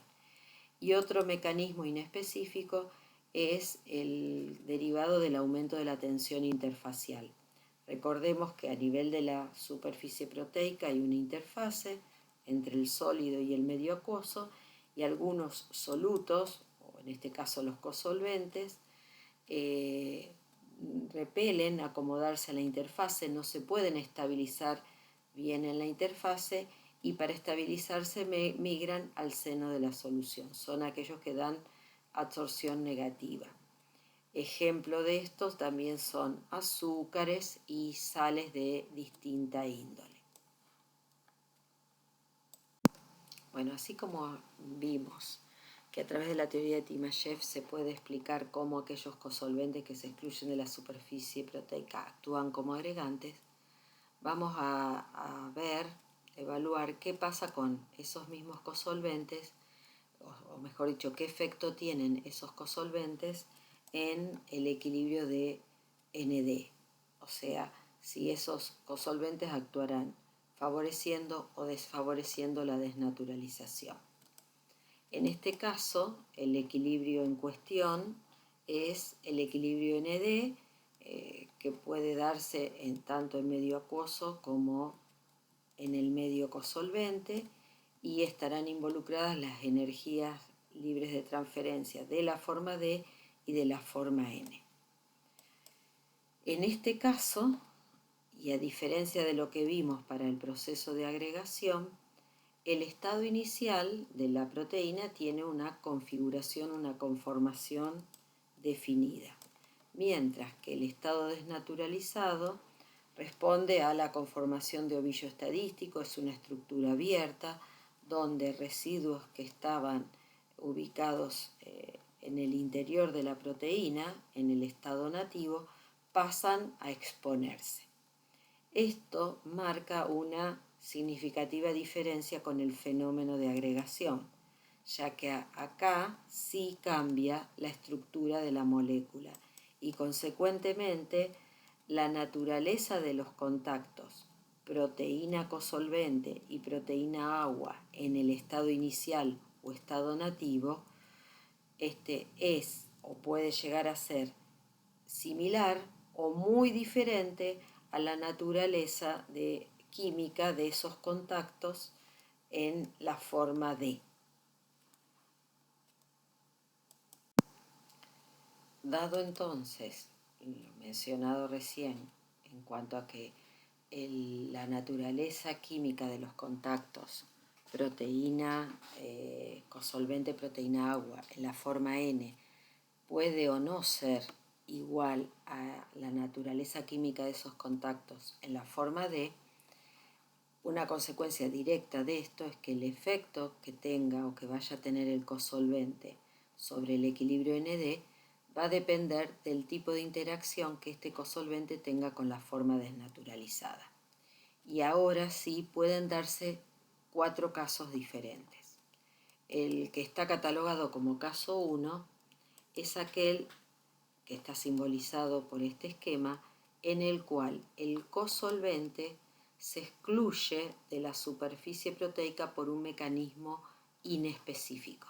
Y otro mecanismo inespecífico es el derivado del aumento de la tensión interfacial. Recordemos que a nivel de la superficie proteica hay una interfase entre el sólido y el medio acuoso y algunos solutos, o en este caso los cosolventes, repelen acomodarse a la interfase, no se pueden estabilizar bien en la interfase y para estabilizarse migran al seno de la solución. Son aquellos que dan absorción negativa. Ejemplo de estos también son azúcares y sales de distinta índole. Bueno, así como vimos que a través de la teoría de Timashev se puede explicar cómo aquellos cosolventes que se excluyen de la superficie proteica actúan como agregantes, vamos a evaluar qué pasa con esos mismos cosolventes, o mejor dicho, qué efecto tienen esos cosolventes en el equilibrio de ND, o sea, si esos cosolventes actuarán favoreciendo o desfavoreciendo la desnaturalización. En este caso, el equilibrio en cuestión es el equilibrio ND, que puede darse tanto en medio acuoso como en el medio cosolvente, y estarán involucradas las energías libres de transferencia de la forma D y de la forma N. En este caso, y a diferencia de lo que vimos para el proceso de agregación, el estado inicial de la proteína tiene una configuración, una conformación definida, mientras que el estado desnaturalizado responde a la conformación de ovillo estadístico, es una estructura abierta donde residuos que estaban ubicados en el interior de la proteína, en el estado nativo, pasan a exponerse. Esto marca una significativa diferencia con el fenómeno de agregación, ya que acá sí cambia la estructura de la molécula y consecuentemente la naturaleza de los contactos proteína cosolvente y proteína agua en el estado inicial o estado nativo es o puede llegar a ser similar o muy diferente a la naturaleza química de esos contactos en la forma D. Dado entonces lo mencionado recién en cuanto a que la naturaleza química de los contactos proteína cosolvente, proteína agua en la forma N puede o no ser igual a la naturaleza química de esos contactos en la forma D, una consecuencia directa de esto es que el efecto que tenga o que vaya a tener el cosolvente sobre el equilibrio ND va a depender del tipo de interacción que este cosolvente tenga con la forma desnaturalizada. Y ahora sí pueden darse 4 casos diferentes. El que está catalogado como caso 1 es aquel que está simbolizado por este esquema, en el cual el cosolvente se excluye de la superficie proteica por un mecanismo inespecífico.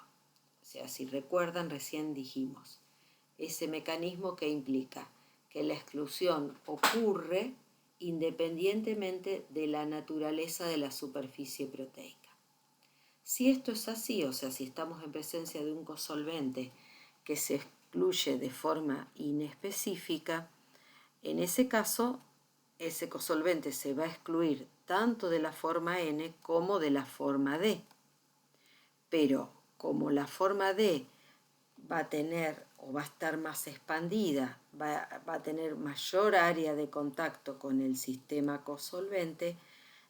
O sea, si recuerdan, recién dijimos, ese mecanismo que implica que la exclusión ocurre independientemente de la naturaleza de la superficie proteica. Si esto es así, o sea, si estamos en presencia de un cosolvente que se excluye de forma inespecífica, en ese caso, ese cosolvente se va a excluir tanto de la forma N como de la forma D. Pero como la forma D va a tener o va a estar más expandida, va a tener mayor área de contacto con el sistema cosolvente,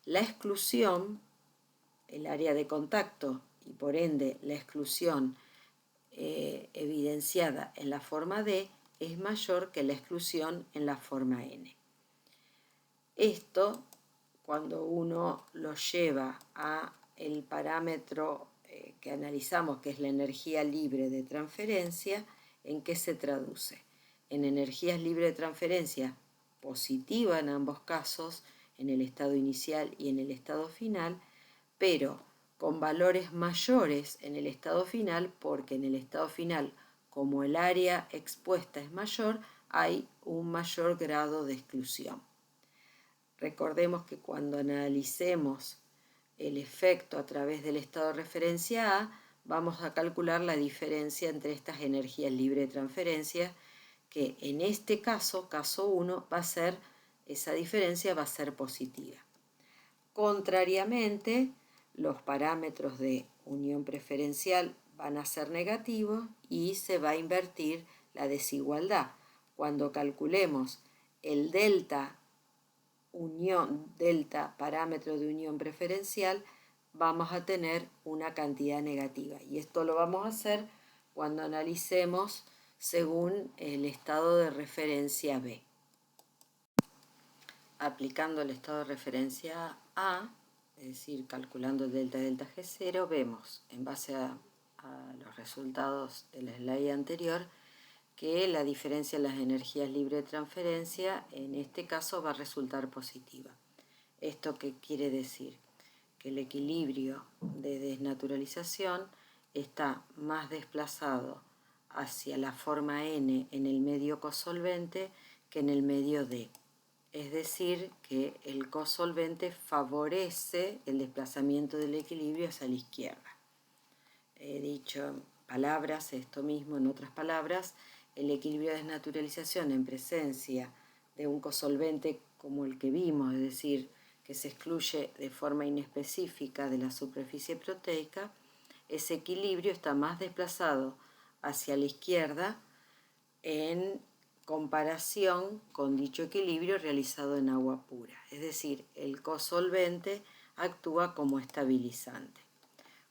la exclusión, el área de contacto y por ende la exclusión evidenciada en la forma D es mayor que la exclusión en la forma N. Esto, cuando uno lo lleva a el parámetro que analizamos, que es la energía libre de transferencia, ¿en qué se traduce? En energías libres de transferencia positiva en ambos casos, en el estado inicial y en el estado final, pero con valores mayores en el estado final, porque en el estado final, como el área expuesta es mayor, hay un mayor grado de exclusión. Recordemos que cuando analicemos el efecto a través del estado de referencia A, vamos a calcular la diferencia entre estas energías libres de transferencia, que en este caso, caso 1, esa diferencia va a ser positiva. Contrariamente, los parámetros de unión preferencial van a ser negativos y se va a invertir la desigualdad. Cuando calculemos el delta parámetro de unión preferencial, vamos a tener una cantidad negativa. Y esto lo vamos a hacer cuando analicemos según el estado de referencia B. Aplicando el estado de referencia A, es decir, calculando el delta G0, vemos, en base a los resultados del slide anterior, que la diferencia en las energías libres de transferencia en este caso va a resultar positiva. ¿Esto qué quiere decir? Que el equilibrio de desnaturalización está más desplazado hacia la forma N en el medio cosolvente que en el medio D. Es decir, que el cosolvente favorece el desplazamiento del equilibrio hacia la izquierda. He dicho en palabras esto mismo, en otras palabras, el equilibrio de desnaturalización en presencia de un cosolvente como el que vimos, es decir, que se excluye de forma inespecífica de la superficie proteica, ese equilibrio está más desplazado hacia la izquierda en comparación con dicho equilibrio realizado en agua pura. Es decir, el cosolvente actúa como estabilizante.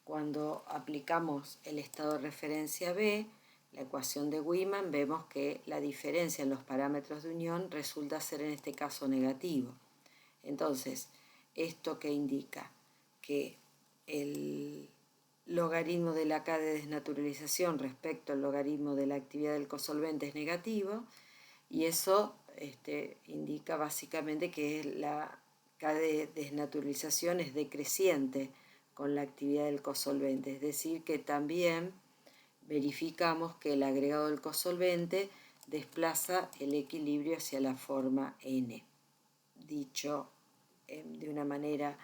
Cuando aplicamos el estado de referencia B, la ecuación de Wiman, vemos que la diferencia en los parámetros de unión resulta ser en este caso negativo. Entonces, ¿esto qué indica? Que el logaritmo de la K de desnaturalización respecto al logaritmo de la actividad del cosolvente es negativo, y eso indica básicamente que la K de desnaturalización es decreciente con la actividad del cosolvente, es decir, que también verificamos que el agregado del cosolvente desplaza el equilibrio hacia la forma N. Dicho de una manera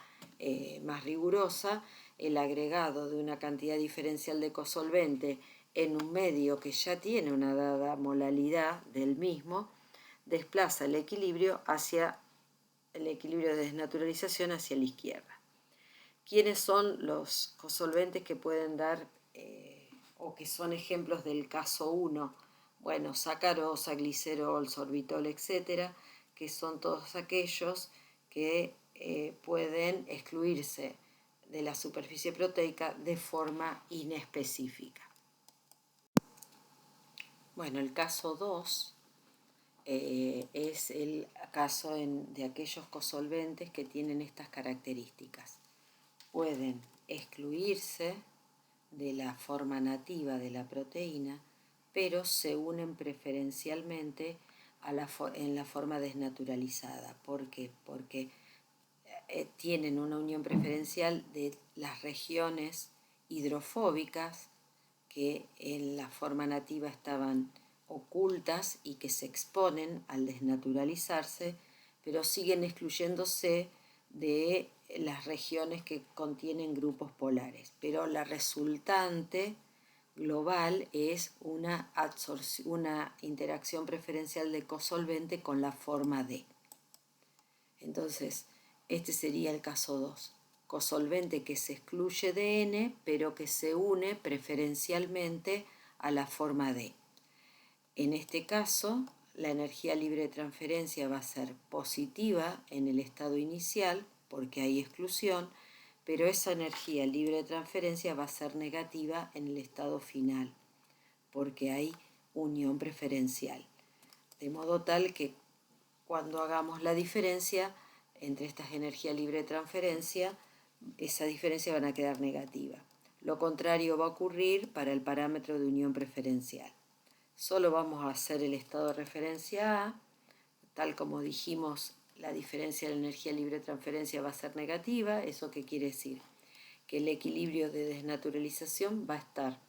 más rigurosa, el agregado de una cantidad diferencial de cosolvente en un medio que ya tiene una dada molalidad del mismo, desplaza el equilibrio de desnaturalización hacia la izquierda. ¿Quiénes son los cosolventes que pueden dar o que son ejemplos del caso 1? Bueno, sacarosa, glicerol, sorbitol, etcétera, que son todos aquellos que pueden excluirse de la superficie proteica de forma inespecífica. Bueno, el caso 2 es el caso de aquellos cosolventes que tienen estas características. Pueden excluirse de la forma nativa de la proteína, pero se unen preferencialmente en la forma desnaturalizada. ¿Por qué? Porque tienen una unión preferencial de las regiones hidrofóbicas que en la forma nativa estaban ocultas y que se exponen al desnaturalizarse, pero siguen excluyéndose de las regiones que contienen grupos polares. Pero la resultante global es una interacción preferencial de cosolvente con la forma D. Entonces, este sería el caso 2. Cosolvente que se excluye de N, pero que se une preferencialmente a la forma D. En este caso, la energía libre de transferencia va a ser positiva en el estado inicial, porque hay exclusión, pero esa energía libre de transferencia va a ser negativa en el estado final, porque hay unión preferencial. De modo tal que cuando hagamos la diferencia entre estas energías libre de transferencia, esa diferencia van a quedar negativa. Lo contrario va a ocurrir para el parámetro de unión preferencial. Solo vamos a hacer el estado de referencia A, tal como dijimos, la diferencia de la energía libre de transferencia va a ser negativa. ¿Eso qué quiere decir? Que el equilibrio de desnaturalización va a estar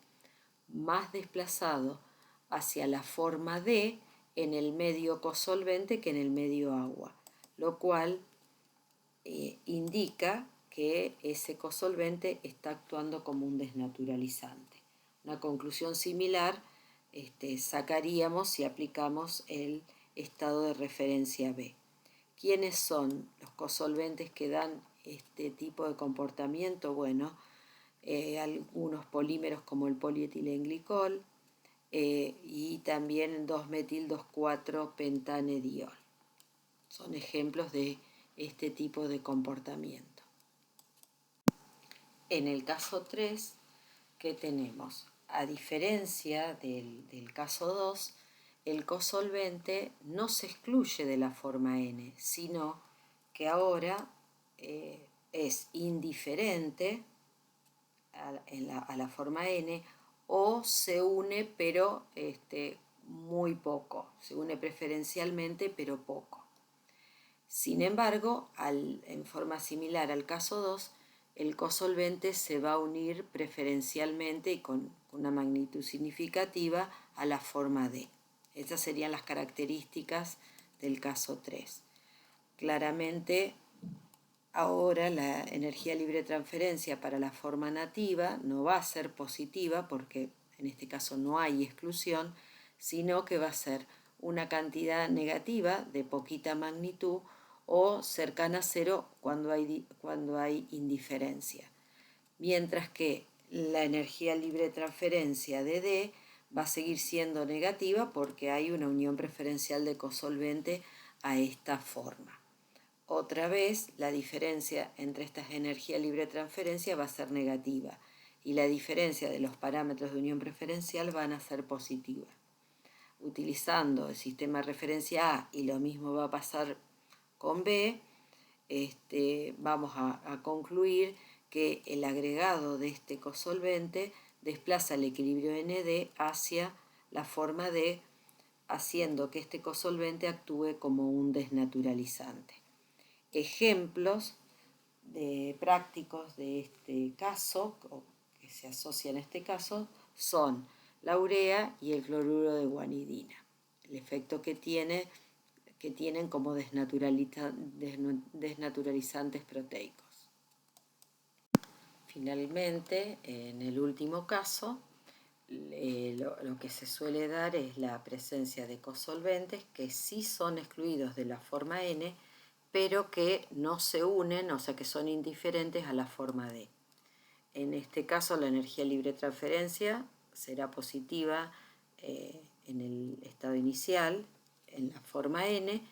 más desplazado hacia la forma D en el medio cosolvente que en el medio agua, lo cual indica que ese cosolvente está actuando como un desnaturalizante. Una conclusión similar sacaríamos si aplicamos el estado de referencia B. ¿Quiénes son los cosolventes que dan este tipo de comportamiento? Bueno, algunos polímeros como el polietilenglicol y también 2-metil-2,4-pentanediol. Son ejemplos de este tipo de comportamiento. En el caso 3, ¿qué tenemos? A diferencia del caso 2, el cosolvente no se excluye de la forma N, sino que ahora es indiferente a la forma N, o se une pero muy poco, se une preferencialmente pero poco. Sin embargo, en forma similar al caso 2, el cosolvente se va a unir preferencialmente y con una magnitud significativa a la forma D. Estas serían las características del caso 3. Claramente, ahora la energía libre de transferencia para la forma nativa no va a ser positiva porque en este caso no hay exclusión, sino que va a ser una cantidad negativa de poquita magnitud o cercana a cero cuando hay indiferencia. Mientras que la energía libre de transferencia de D va a seguir siendo negativa porque hay una unión preferencial de cosolvente a esta forma. Otra vez, la diferencia entre estas energías libre de transferencia va a ser negativa y la diferencia de los parámetros de unión preferencial van a ser positivas. Utilizando el sistema de referencia A, y lo mismo va a pasar con B, vamos a concluir que el agregado de este cosolvente desplaza el equilibrio ND hacia la forma D, haciendo que este cosolvente actúe como un desnaturalizante. Ejemplos prácticos de este caso, o que se asocian a este caso, son la urea y el cloruro de guanidina. El efecto que tienen como desnaturalizantes proteicos. Finalmente, en el último caso, lo que se suele dar es la presencia de cosolventes que sí son excluidos de la forma N, pero que no se unen, o sea que son indiferentes a la forma D. En este caso, la energía libre de transferencia será positiva en el estado inicial, en la forma N,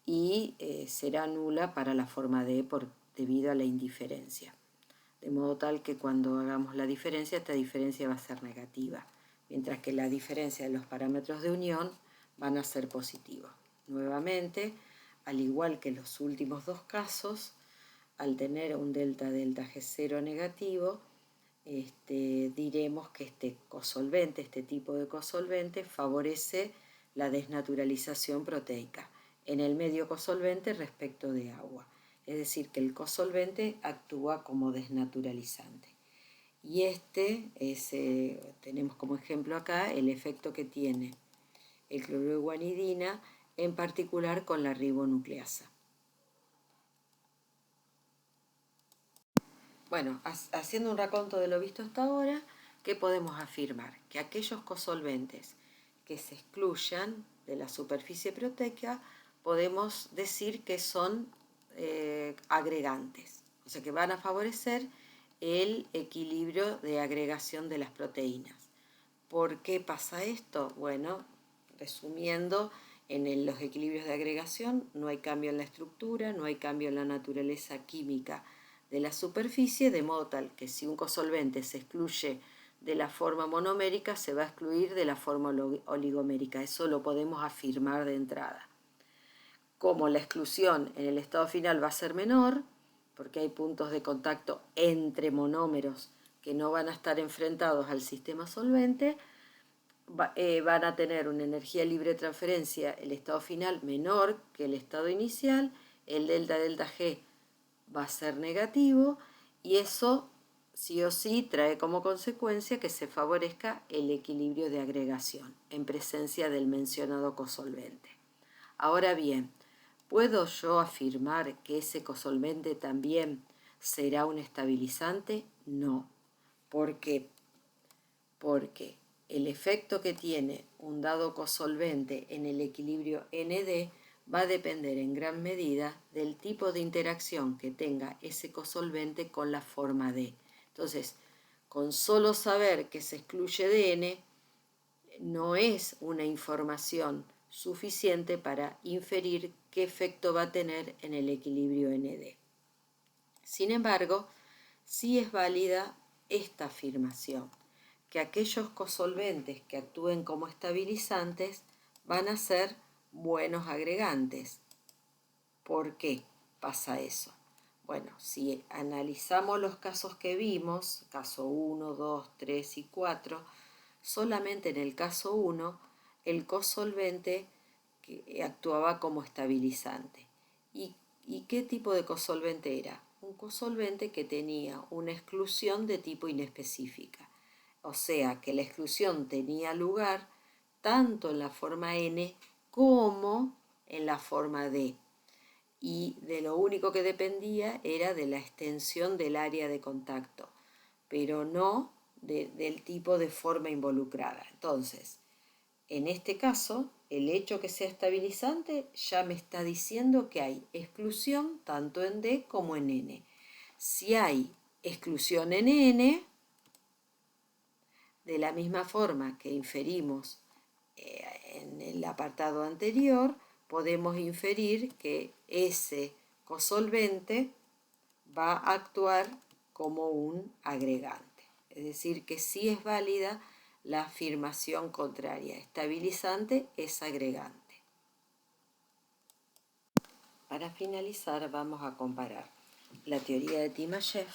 y será nula para la forma D debido a la indiferencia. De modo tal que cuando hagamos la diferencia, esta diferencia va a ser negativa, mientras que la diferencia de los parámetros de unión van a ser positivos. Nuevamente, al igual que los últimos dos casos, al tener un delta G0 negativo, diremos que este cosolvente, este tipo de cosolvente, favorece la desnaturalización proteica en el medio cosolvente respecto de agua. Es decir, que el cosolvente actúa como desnaturalizante. Y tenemos como ejemplo acá el efecto que tiene el cloruro de guanidina, en particular con la ribonucleasa. Bueno, haciendo un raconto de lo visto hasta ahora, ¿qué podemos afirmar? Que aquellos cosolventes que se excluyan de la superficie proteica, podemos decir que son agregantes, o sea que van a favorecer el equilibrio de agregación de las proteínas. ¿Por qué pasa esto? Bueno, resumiendo, en los equilibrios de agregación no hay cambio en la estructura, no hay cambio en la naturaleza química de la superficie, de modo tal que si un cosolvente se excluye de la forma monomérica, se va a excluir de la forma oligomérica. Eso lo podemos afirmar de entrada. Como la exclusión en el estado final va a ser menor, porque hay puntos de contacto entre monómeros que no van a estar enfrentados al sistema solvente, van a tener una energía libre de transferencia, el estado final menor que el estado inicial, el delta G va a ser negativo y eso sí o sí trae como consecuencia que se favorezca el equilibrio de agregación en presencia del mencionado cosolvente. Ahora bien, ¿puedo yo afirmar que ese cosolvente también será un estabilizante? No. ¿Por qué? Porque el efecto que tiene un dado cosolvente en el equilibrio ND va a depender en gran medida del tipo de interacción que tenga ese cosolvente con la forma D. Entonces, con solo saber que se excluye de N, no es una información suficiente para inferir qué efecto va a tener en el equilibrio ND. Sin embargo, sí es válida esta afirmación, que aquellos cosolventes que actúen como estabilizantes van a ser buenos agregantes. ¿Por qué pasa eso? Bueno, si analizamos los casos que vimos, caso 1, 2, 3 y 4, solamente en el caso 1 el cosolvente que actuaba como estabilizante. ¿Y qué tipo de cosolvente era? Un cosolvente que tenía una exclusión de tipo inespecífica. O sea que la exclusión tenía lugar tanto en la forma N como en la forma D. Y de lo único que dependía era de la extensión del área de contacto, pero no del tipo de forma involucrada. Entonces, en este caso, el hecho que sea estabilizante ya me está diciendo que hay exclusión tanto en D como en N. Si hay exclusión en N, de la misma forma que inferimos en el apartado anterior, podemos inferir que ese cosolvente va a actuar como un agregante. Es decir, que sí es válida la afirmación contraria. Estabilizante es agregante. Para finalizar, vamos a comparar la teoría de Timayev,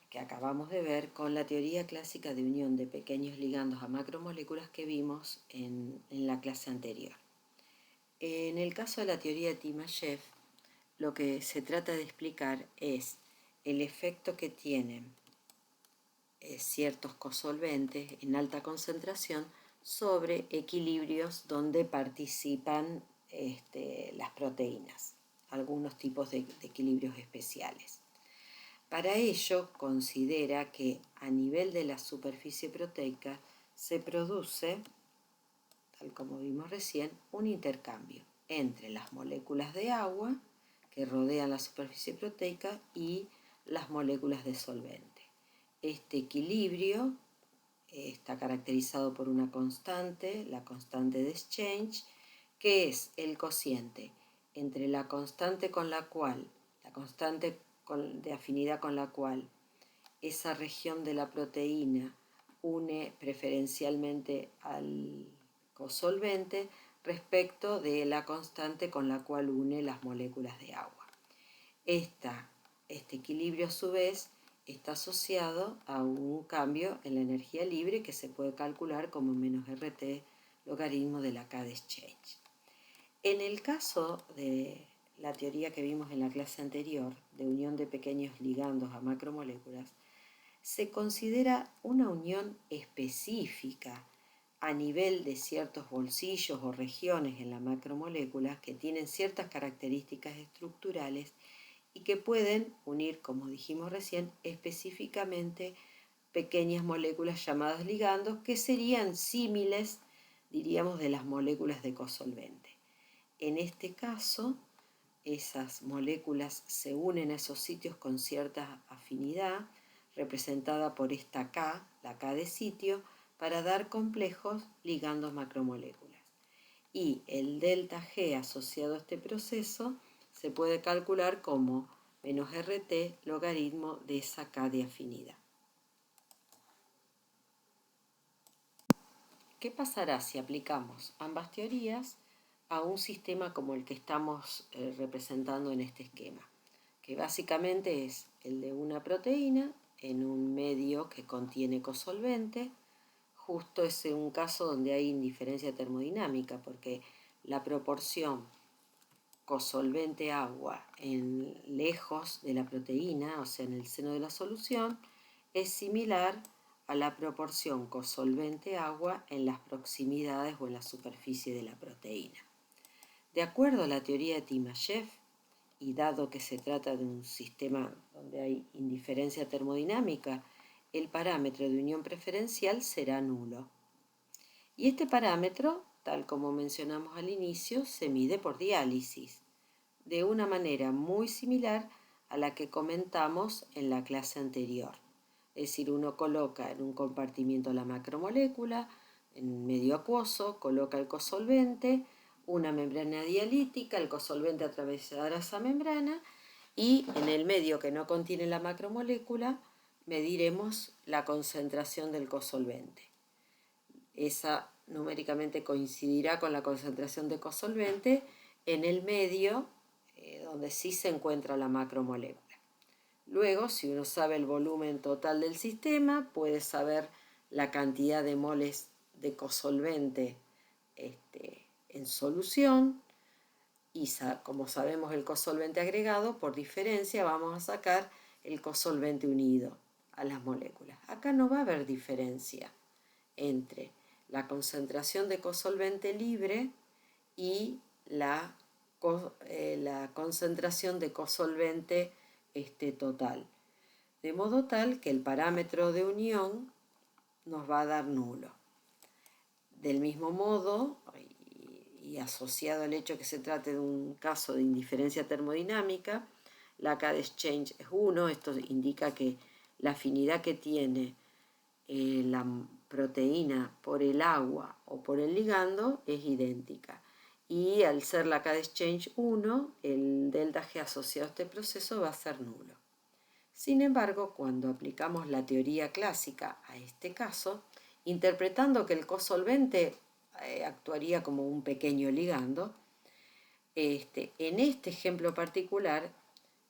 que acabamos de ver, con la teoría clásica de unión de pequeños ligandos a macromoléculas que vimos en la clase anterior. En el caso de la teoría de Timayev, lo que se trata de explicar es el efecto que tienen ciertos cosolventes en alta concentración sobre equilibrios donde participan las proteínas, algunos tipos de equilibrios especiales. Para ello, considera que a nivel de la superficie proteica se produce, tal como vimos recién, un intercambio entre las moléculas de agua que rodean la superficie proteica y las moléculas de solvente. Este equilibrio está caracterizado por una constante, la constante de exchange, que es el cociente entre la constante con la cual, la constante de afinidad con la cual esa región de la proteína une preferencialmente al cosolvente respecto de la constante con la cual une las moléculas de agua. Este equilibrio a su vez está asociado a un cambio en la energía libre que se puede calcular como menos RT logaritmo de la K de exchange. En el caso de la teoría que vimos en la clase anterior, de unión de pequeños ligandos a macromoléculas, se considera una unión específica a nivel de ciertos bolsillos o regiones en la macromolécula que tienen ciertas características estructurales y que pueden unir, como dijimos recién, específicamente pequeñas moléculas llamadas ligandos que serían símiles, diríamos, de las moléculas de cosolvente. En este caso, esas moléculas se unen a esos sitios con cierta afinidad, representada por esta K, la K de sitio, para dar complejos ligandos macromoléculas. Y el delta G asociado a este proceso se puede calcular como menos RT logaritmo de esa K de afinidad. ¿Qué pasará si aplicamos ambas teorías a un sistema como el que estamos representando en este esquema? Que básicamente es el de una proteína en un medio que contiene cosolvente. Justo es un caso donde hay indiferencia termodinámica, porque la proporción cosolvente-agua lejos de la proteína, o sea, en el seno de la solución, es similar a la proporción cosolvente-agua en las proximidades o en la superficie de la proteína. De acuerdo a la teoría de Timayev, y dado que se trata de un sistema donde hay indiferencia termodinámica, el parámetro de unión preferencial será nulo. Y este parámetro, tal como mencionamos al inicio, se mide por diálisis, de una manera muy similar a la que comentamos en la clase anterior. Es decir, uno coloca en un compartimiento la macromolécula, en medio acuoso, coloca el cosolvente, una membrana dialítica, el cosolvente atravesará esa membrana y en el medio que no contiene la macromolécula mediremos la concentración del cosolvente. Esa numéricamente coincidirá con la concentración de cosolvente en el medio donde sí se encuentra la macromolécula. Luego, si uno sabe el volumen total del sistema, puede saber la cantidad de moles de cosolvente en solución y como sabemos el cosolvente agregado, por diferencia vamos a sacar el cosolvente unido a las moléculas. Acá no va a haber diferencia entre la concentración de cosolvente libre y la concentración de cosolvente total, de modo tal que el parámetro de unión nos va a dar nulo. Del mismo modo, y asociado al hecho que se trate de un caso de indiferencia termodinámica, la K de exchange es 1, esto indica que la afinidad que tiene la proteína por el agua o por el ligando es idéntica. Y al ser la K de exchange 1, el delta G asociado a este proceso va a ser nulo. Sin embargo, cuando aplicamos la teoría clásica a este caso, interpretando que el cosolvente actuaría como un pequeño ligando, en este ejemplo particular,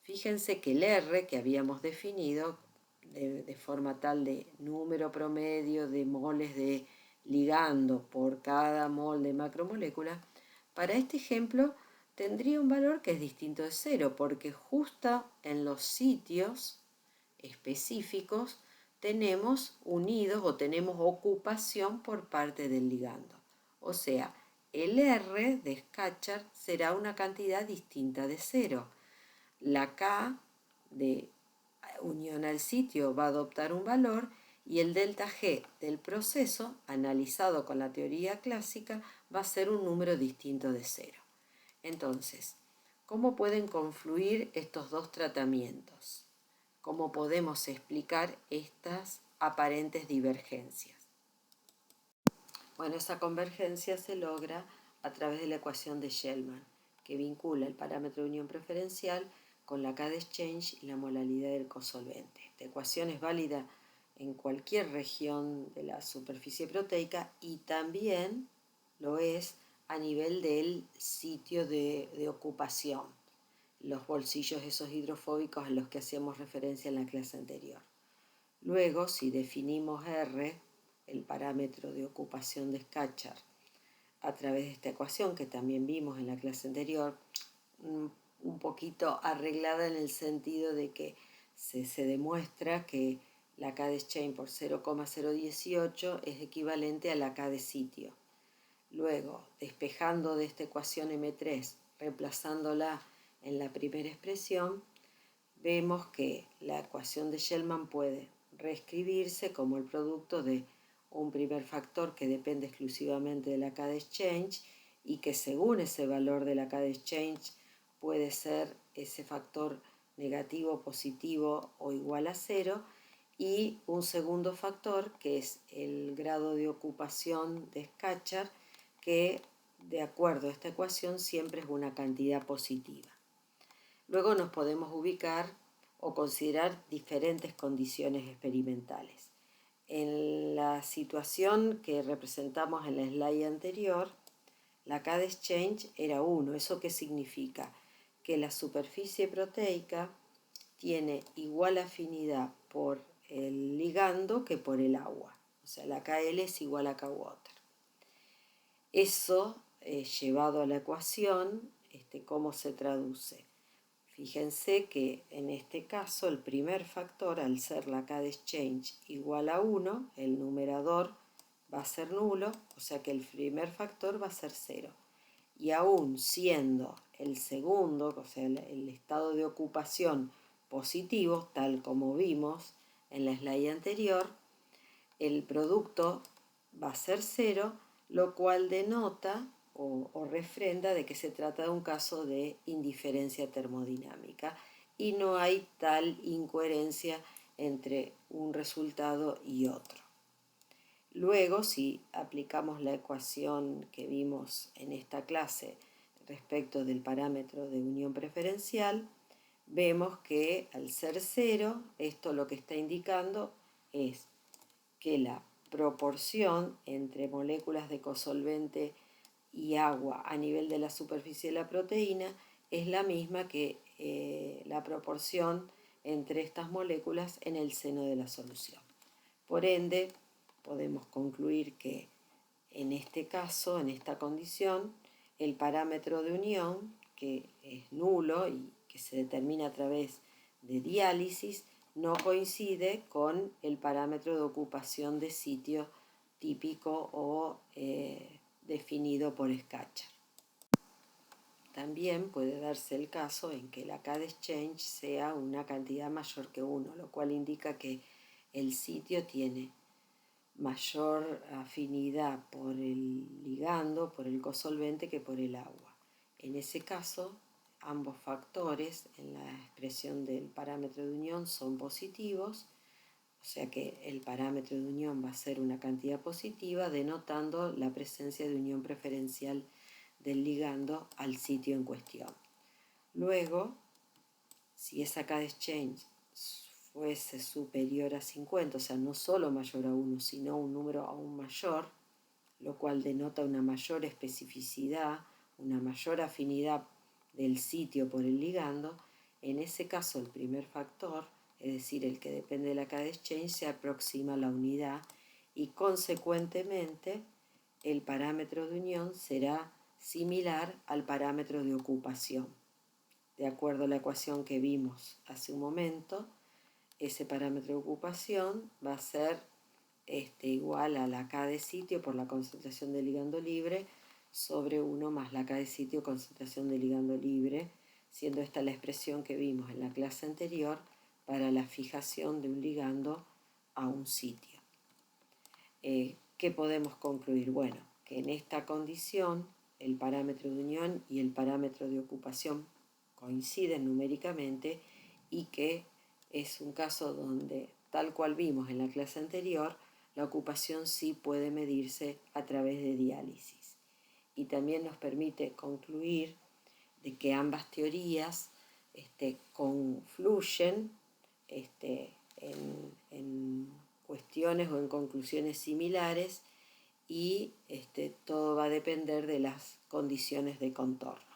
fíjense que el R que habíamos definido de forma tal de número promedio de moles de ligando por cada mol de macromolécula, para este ejemplo tendría un valor que es distinto de 0, porque justo en los sitios específicos tenemos unidos o tenemos ocupación por parte del ligando. O sea, el R de Scatchard será una cantidad distinta de 0. La K de unión al sitio va a adoptar un valor y el delta G del proceso, analizado con la teoría clásica, va a ser un número distinto de 0. Entonces, ¿cómo pueden confluir estos dos tratamientos? ¿Cómo podemos explicar estas aparentes divergencias? Bueno, esa convergencia se logra a través de la ecuación de Shellman, que vincula el parámetro de unión preferencial con la K de exchange y la molalidad del cosolvente. Esta ecuación es válida en cualquier región de la superficie proteica y también lo es a nivel del sitio de ocupación, los bolsillos esos hidrofóbicos a los que hacíamos referencia en la clase anterior. Luego, si definimos R, el parámetro de ocupación de Scatchard, a través de esta ecuación que también vimos en la clase anterior, un poquito arreglada en el sentido de que se demuestra que la K de Exchange por 0,018 es equivalente a la K de sitio. Luego, despejando de esta ecuación M3, reemplazándola en la primera expresión, vemos que la ecuación de Shellman puede reescribirse como el producto de un primer factor que depende exclusivamente de la K de Exchange y que según ese valor de la K de Exchange puede ser ese factor negativo, positivo o igual a 0, y un segundo factor que es el grado de ocupación de Scatchard, que de acuerdo a esta ecuación siempre es una cantidad positiva. Luego nos podemos ubicar o considerar diferentes condiciones experimentales. En la situación que representamos en la slide anterior, la K de Exchange era 1. ¿Eso qué significa? Que la superficie proteica tiene igual afinidad por el ligando que por el agua. O sea, la KL es igual a Kwater. Eso, llevado a la ecuación, ¿cómo se traduce? Fíjense que en este caso el primer factor, al ser la K de Exchange igual a 1, el numerador va a ser nulo, o sea que el primer factor va a ser 0. Y aún siendo el segundo, o sea el estado de ocupación positivo, tal como vimos en la slide anterior, el producto va a ser 0, lo cual denota o refrenda de que se trata de un caso de indiferencia termodinámica y no hay tal incoherencia entre un resultado y otro. Luego, si aplicamos la ecuación que vimos en esta clase respecto del parámetro de unión preferencial, vemos que al ser 0, esto lo que está indicando es que la proporción entre moléculas de cosolvente y agua a nivel de la superficie de la proteína es la misma que la proporción entre estas moléculas en el seno de la solución. Por ende, podemos concluir que en este caso, en esta condición, el parámetro de unión, que es nulo y que se determina a través de diálisis, no coincide con el parámetro de ocupación de sitio típico o definido por Scatchard. También puede darse el caso en que la K de Exchange sea una cantidad mayor que 1, lo cual indica que el sitio tiene mayor afinidad por el ligando, por el cosolvente, que por el agua. En ese caso, ambos factores en la expresión del parámetro de unión son positivos, o sea que el parámetro de unión va a ser una cantidad positiva, denotando la presencia de unión preferencial del ligando al sitio en cuestión. Luego, si esa K de Exchange fuese superior a 50, o sea, no solo mayor a 1, sino un número aún mayor, lo cual denota una mayor especificidad, una mayor afinidad del sitio por el ligando, en ese caso el primer factor, es decir, el que depende de la K de Exchange, se aproxima a la unidad y consecuentemente el parámetro de unión será similar al parámetro de ocupación. De acuerdo a la ecuación que vimos hace un momento, ese parámetro de ocupación va a ser igual a la K de sitio por la concentración de ligando libre sobre 1 más la K de sitio concentración de ligando libre, siendo esta la expresión que vimos en la clase anterior para la fijación de un ligando a un sitio. ¿Qué podemos concluir? Bueno, que en esta condición el parámetro de unión y el parámetro de ocupación coinciden numéricamente y que es un caso donde, tal cual vimos en la clase anterior, la ocupación sí puede medirse a través de diálisis. Y también nos permite concluir de que ambas teorías confluyen en cuestiones o en conclusiones similares y todo va a depender de las condiciones de contorno.